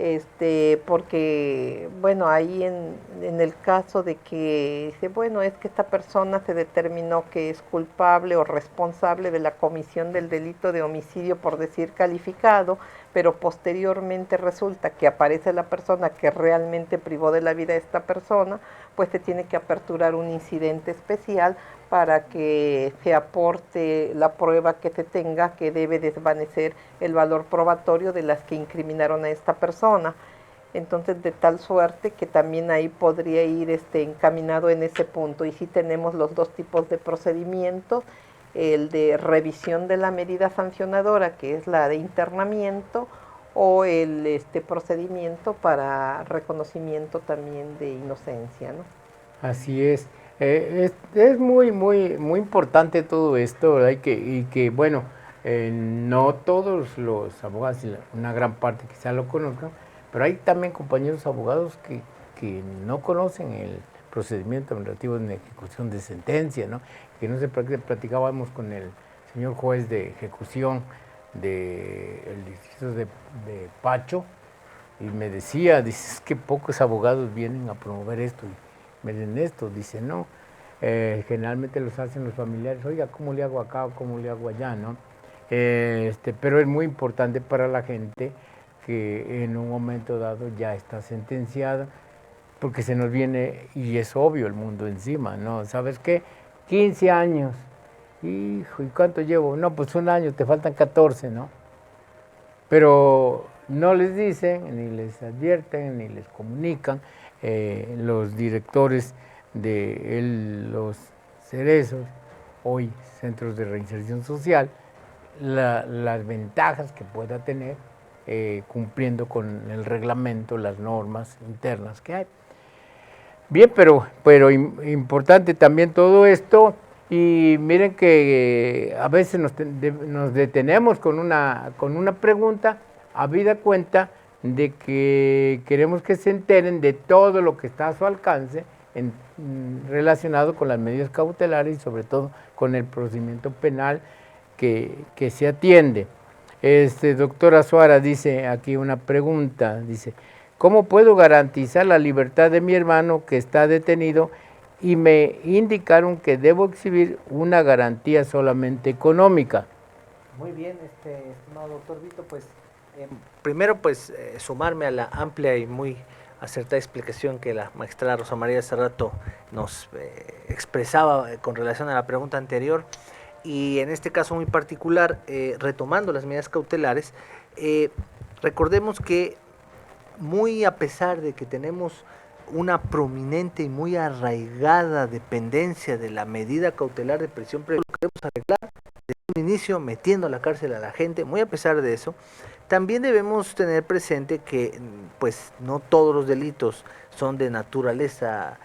Porque, bueno, ahí en el caso de que dice, bueno, es que esta persona se determinó que es culpable o responsable de la comisión del delito de homicidio por decir calificado, pero posteriormente resulta que aparece la persona que realmente privó de la vida a esta persona, pues se tiene que aperturar un incidente especial para que se aporte la prueba que se tenga que debe desvanecer el valor probatorio de las que incriminaron a esta persona. Entonces, de tal suerte que también ahí podría ir encaminado en ese punto. Y sí tenemos los dos tipos de procedimientos, el de revisión de la medida sancionadora, que es la de internamiento, o el procedimiento para reconocimiento también de inocencia, ¿no? Así es. Es muy importante todo esto, ¿verdad? Y que bueno, no todos los abogados, una gran parte quizá lo conozcan, pero hay también compañeros abogados que no conocen el procedimiento relativo en ejecución de sentencia, ¿no? Que no se platicábamos con el señor juez de ejecución del distrito de Pacho, y me decía, dice, es que pocos abogados vienen a promover esto. Y miren esto, dice, no, generalmente los hacen los familiares, oiga, ¿cómo le hago acá o cómo le hago allá, no? Pero es muy importante para la gente que en un momento dado ya está sentenciada, porque se nos viene, y es obvio, el mundo encima, ¿no? ¿Sabes qué? 15 años. Hijo, ¿y cuánto llevo? No, pues un año, te faltan 14, ¿no? Pero no les dicen, ni les advierten, ni les comunican los directores de los cerezos, hoy centros de reinserción social, las ventajas que pueda tener cumpliendo con el reglamento, las normas internas que hay. Bien, pero importante también todo esto, y miren que a veces nos detenemos con una pregunta, habida cuenta de que queremos que se enteren de todo lo que está a su alcance relacionado con las medidas cautelares y sobre todo con el procedimiento penal que se atiende. Doctora Suara dice aquí una pregunta, dice, ¿cómo puedo garantizar la libertad de mi hermano que está detenido y me indicaron que debo exhibir una garantía solamente económica? Muy bien, estimado doctor Vito, pues primero pues sumarme a la amplia y muy acertada explicación que la magistrada Rosa María hace rato nos expresaba con relación a la pregunta anterior, y en este caso muy particular, retomando las medidas cautelares, recordemos que muy a pesar de que tenemos una prominente y muy arraigada dependencia de la medida cautelar de prisión preventiva, lo queremos arreglar desde un inicio metiendo a la cárcel a la gente. Muy a pesar de eso, también debemos tener presente que pues no todos los delitos son de naturaleza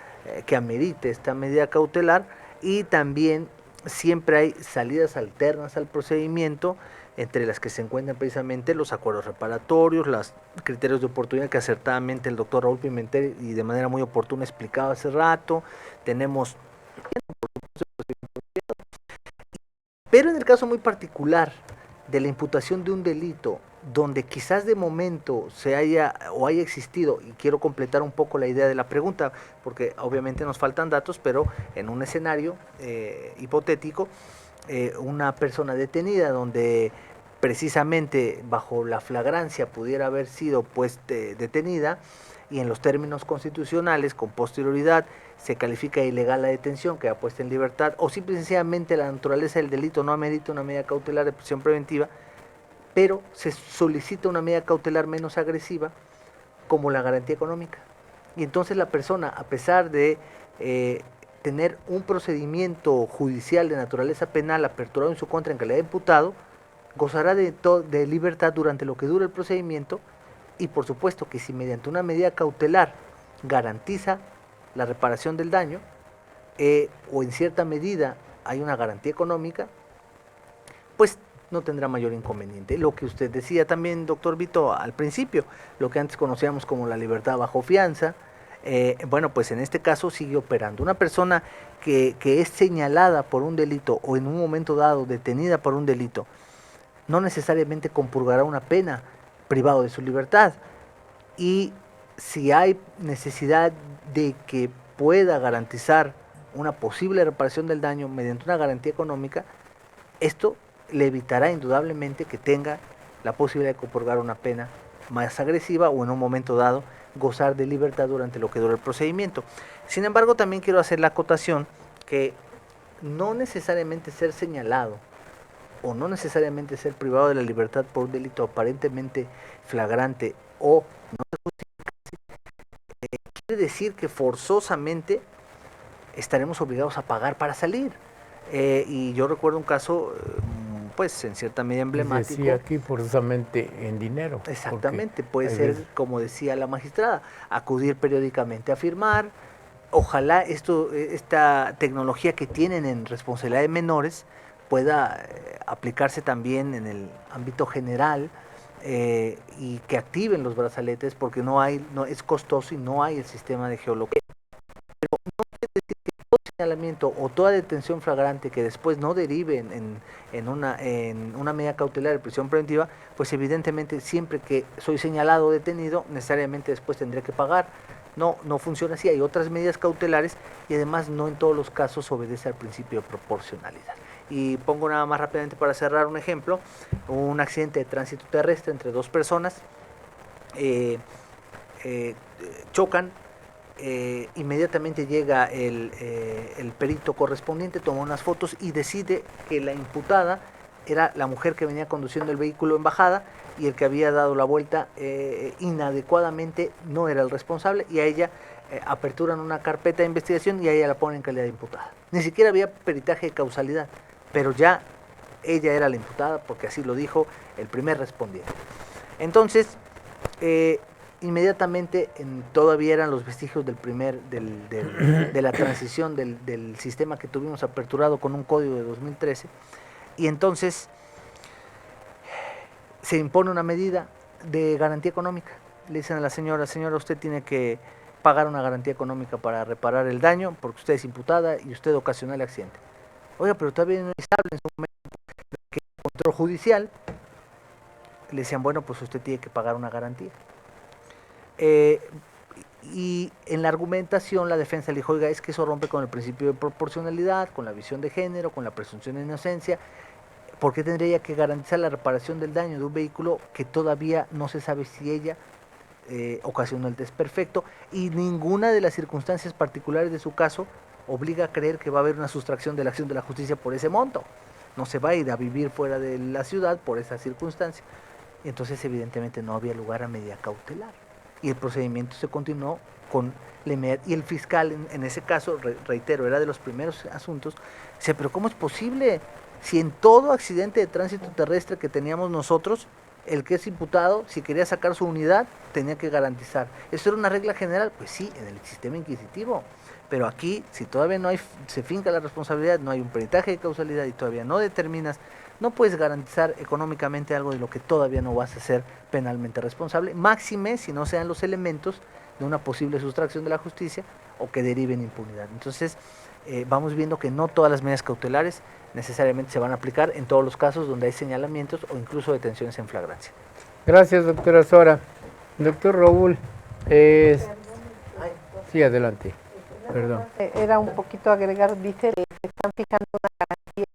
que amerite esta medida cautelar, y también siempre hay salidas alternas al procedimiento, entre las que se encuentran precisamente los acuerdos reparatorios, los criterios de oportunidad que acertadamente el doctor Raúl Pimentel y de manera muy oportuna explicaba hace rato. Tenemos, pero en el caso muy particular de la imputación de un delito donde quizás de momento se haya existido, y quiero completar un poco la idea de la pregunta, porque obviamente nos faltan datos, pero en un escenario hipotético, una persona detenida donde precisamente bajo la flagrancia pudiera haber sido pues detenida, y en los términos constitucionales con posterioridad se califica ilegal la detención, queda puesta en libertad, o simple y sencillamente la naturaleza del delito no amerita una medida cautelar de prisión preventiva, pero se solicita una medida cautelar menos agresiva, como la garantía económica. Y entonces la persona, a pesar de tener un procedimiento judicial de naturaleza penal aperturado en su contra en calidad de imputado, gozará de libertad durante lo que dura el procedimiento, y por supuesto que si mediante una medida cautelar garantiza la reparación del daño, o en cierta medida hay una garantía económica, pues no tendrá mayor inconveniente. Lo que usted decía también, doctor Vito, al principio, lo que antes conocíamos como la libertad bajo fianza, bueno, pues en este caso sigue operando. Una persona que es señalada por un delito o en un momento dado detenida por un delito, no necesariamente compurgará una pena privado de su libertad. Y si hay necesidad de que pueda garantizar una posible reparación del daño mediante una garantía económica, esto le evitará indudablemente que tenga la posibilidad de compurgar una pena más agresiva o en un momento dado gozar de libertad durante lo que dura el procedimiento. Sin embargo, también quiero hacer la acotación que no necesariamente ser señalado o no necesariamente ser privado de la libertad por un delito aparentemente flagrante o no se justifica, quiere decir que forzosamente estaremos obligados a pagar para salir. Y yo recuerdo un caso, pues en cierta medida emblemático. Decía aquí forzosamente en dinero. Exactamente, puede ser, como decía la magistrada, acudir periódicamente a firmar. Ojalá esta tecnología que tienen en responsabilidad de menores pueda aplicarse también en el ámbito general, y que activen los brazaletes, porque no es costoso y no hay el sistema de geolocalización. Pero no quiere decir que todo señalamiento o toda detención flagrante que después no derive en una medida cautelar de prisión preventiva, pues evidentemente siempre que soy señalado o detenido, necesariamente después tendré que pagar. No funciona así, hay otras medidas cautelares y además no en todos los casos obedece al principio de proporcionalidad. Y pongo nada más rápidamente para cerrar un ejemplo: un accidente de tránsito terrestre entre dos personas, chocan, inmediatamente llega el perito correspondiente, toma unas fotos y decide que la imputada era la mujer que venía conduciendo el vehículo en bajada y el que había dado la vuelta inadecuadamente no era el responsable, y a ella aperturan una carpeta de investigación y a ella la ponen en calidad de imputada. Ni siquiera había peritaje de causalidad, pero ya ella era la imputada porque así lo dijo el primer respondiente. Entonces, inmediatamente todavía eran los vestigios de la transición del sistema que tuvimos aperturado con un código de 2013, y entonces se impone una medida de garantía económica. Le dicen a la señora, usted tiene que pagar una garantía económica para reparar el daño porque usted es imputada y usted ocasionó el accidente. Oiga, pero todavía no es estable en su momento que el control judicial. Le decían, bueno, pues usted tiene que pagar una garantía. Y en la argumentación la defensa le dijo, oiga, es que eso rompe con el principio de proporcionalidad, con la visión de género, con la presunción de inocencia. ¿Por qué tendría que garantizar la reparación del daño de un vehículo que todavía no se sabe si ella ocasionó el desperfecto? Y ninguna de las circunstancias particulares de su caso obliga a creer que va a haber una sustracción de la acción de la justicia por ese monto. No se va a ir a vivir fuera de la ciudad por esa circunstancia. Entonces, evidentemente, no había lugar a medida cautelar. Y el procedimiento se continuó con la inmediata. Y el fiscal, en ese caso, reitero, era de los primeros asuntos, dice, pero ¿cómo es posible? Si en todo accidente de tránsito terrestre que teníamos nosotros, el que es imputado, si quería sacar su unidad, tenía que garantizar. ¿Eso era una regla general? Pues sí, en el sistema inquisitivo. Pero aquí, si todavía no se finca la responsabilidad, no hay un peritaje de causalidad y todavía no determinas, no puedes garantizar económicamente algo de lo que todavía no vas a ser penalmente responsable, máxime si no sean los elementos de una posible sustracción de la justicia o que deriven impunidad. Entonces, vamos viendo que no todas las medidas cautelares necesariamente se van a aplicar en todos los casos donde hay señalamientos o incluso detenciones en flagrancia. Gracias, doctora Sora. Doctor Raúl, sí, adelante. Perdón. Era un poquito agregar, dice, que están fijando una garantía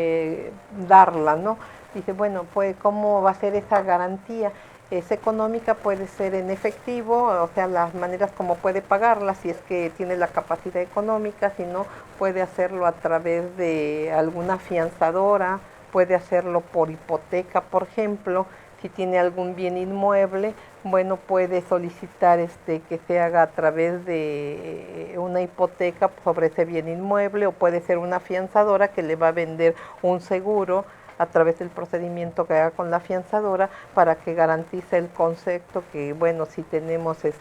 de darla, ¿no? Dice, bueno, pues ¿cómo va a ser esa garantía? Es económica, puede ser en efectivo, o sea, las maneras como puede pagarla, si es que tiene la capacidad económica, si no, puede hacerlo a través de alguna fianzadora, puede hacerlo por hipoteca, por ejemplo, si tiene algún bien inmueble, bueno, puede solicitar que se haga a través de una hipoteca sobre ese bien inmueble, o puede ser una afianzadora que le va a vender un seguro a través del procedimiento que haga con la afianzadora para que garantice el concepto que, bueno, si tenemos es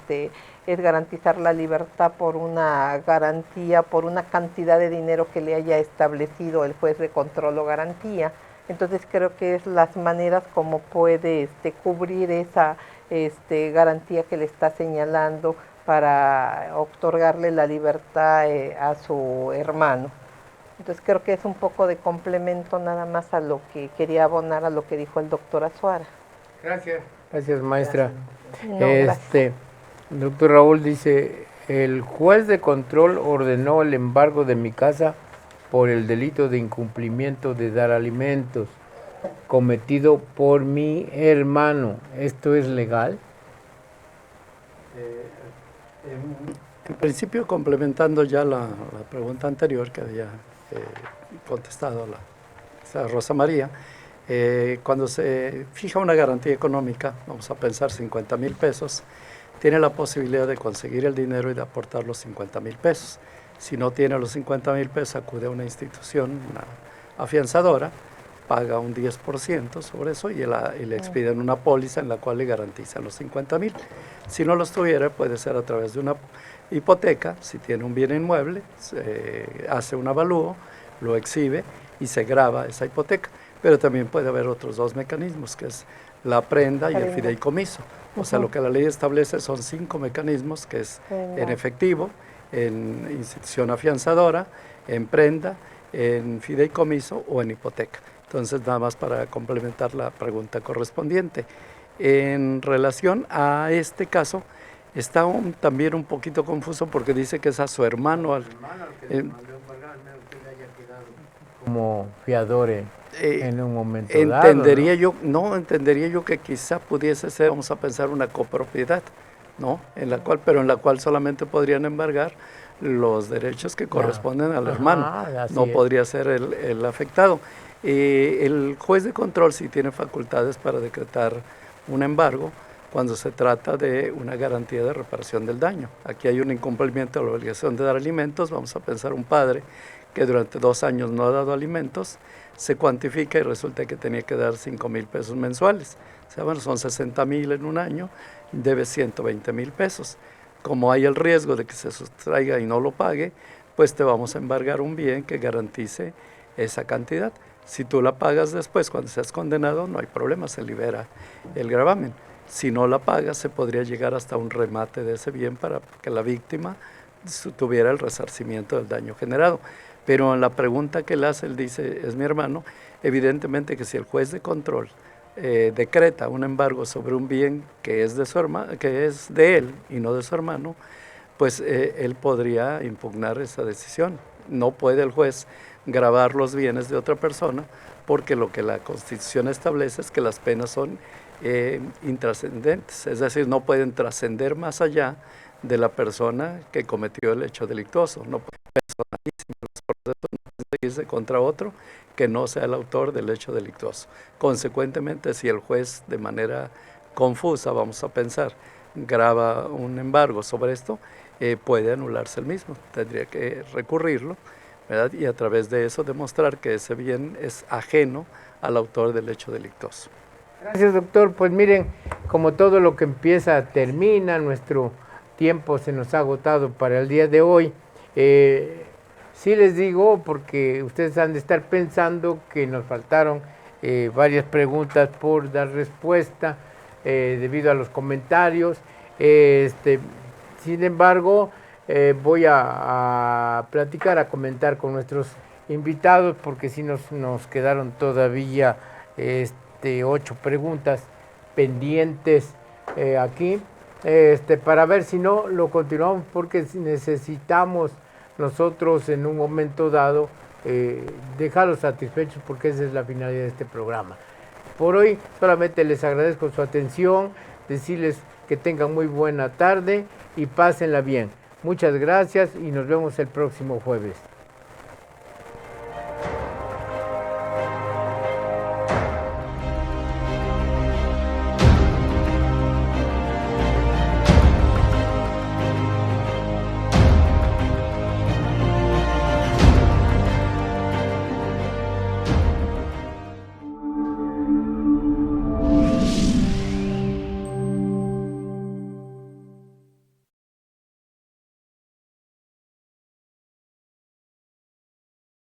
garantizar la libertad por una garantía, por una cantidad de dinero que le haya establecido el juez de control o garantía. Entonces creo que es las maneras como puede cubrir esa garantía que le está señalando para otorgarle la libertad a su hermano. Entonces creo que es un poco de complemento nada más a lo que quería abonar a lo que dijo el doctor Azuara. Gracias. Gracias, maestra. No, gracias. Doctor Raúl dice, el juez de control ordenó el embargo de mi casa por el delito de incumplimiento de dar alimentos cometido por mi hermano. ¿Esto es legal? En principio, complementando ya la pregunta anterior que había contestado la Rosa María, cuando se fija una garantía económica, vamos a pensar 50,000 pesos, tiene la posibilidad de conseguir el dinero y de aportar los 50,000 pesos. Si no tiene los 50,000 pesos, acude a una institución, una afianzadora, paga un 10% sobre eso y le expiden una póliza en la cual le garantizan los 50,000. Si no los tuviera, puede ser a través de una hipoteca. Si tiene un bien inmueble, hace un avalúo, lo exhibe y se grava esa hipoteca. Pero también puede haber otros dos mecanismos, que es la prenda y el fideicomiso. O sea, lo que la ley establece son 5 mecanismos, que es en efectivo, en institución afianzadora, en prenda, en fideicomiso o en hipoteca. Entonces, nada más para complementar la pregunta correspondiente. En relación a este caso, está también un poquito confuso porque dice que es a su hermano. Como fiador en un momento entendería dado, ¿no? Entendería yo que quizá pudiese ser, vamos a pensar, una copropiedad, ¿no? En la cual solamente podrían embargar los derechos que corresponden al hermano, no podría ser el afectado. El juez de control sí tiene facultades para decretar un embargo cuando se trata de una garantía de reparación del daño. Aquí hay un incumplimiento de la obligación de dar alimentos. Vamos a pensar un padre que durante 2 años no ha dado alimentos, se cuantifica y resulta que tenía que dar 5,000 pesos mensuales. O sea, bueno, son 60,000 en un año, debe 120,000 pesos. Como hay el riesgo de que se sustraiga y no lo pague, pues te vamos a embargar un bien que garantice esa cantidad. Si tú la pagas después, cuando seas condenado, no hay problema, se libera el gravamen. Si no la pagas, se podría llegar hasta un remate de ese bien para que la víctima tuviera el resarcimiento del daño generado. Pero en la pregunta que él hace, él dice, es mi hermano, evidentemente que si el juez de control decreta un embargo sobre un bien que es de él y no de su hermano, pues él podría impugnar esa decisión. No puede el juez gravar los bienes de otra persona porque lo que la Constitución establece es que las penas son intrascendentes, es decir, no pueden trascender más allá de la persona que cometió el hecho delictuoso, no puede personalísimo, los procesos no pueden seguirse contra otro que no sea el autor del hecho delictuoso. Consecuentemente, si el juez de manera confusa, vamos a pensar, grava un embargo sobre esto, puede anularse el mismo, tendría que recurrirlo, ¿verdad? Y a través de eso demostrar que ese bien es ajeno al autor del hecho delictuoso. Gracias, doctor. Pues miren, como todo lo que empieza termina, nuestro tiempo se nos ha agotado para el día de hoy. Sí les digo, porque ustedes han de estar pensando que nos faltaron varias preguntas por dar respuesta debido a los comentarios. Sin embargo, voy a platicar, a comentar con nuestros invitados, porque sí nos quedaron todavía 8 preguntas pendientes aquí, para ver si no lo continuamos, porque necesitamos nosotros en un momento dado dejarlos satisfechos, porque esa es la finalidad de este programa. Por hoy solamente les agradezco su atención, decirles que tengan muy buena tarde y pásenla bien. Muchas gracias y nos vemos el próximo jueves.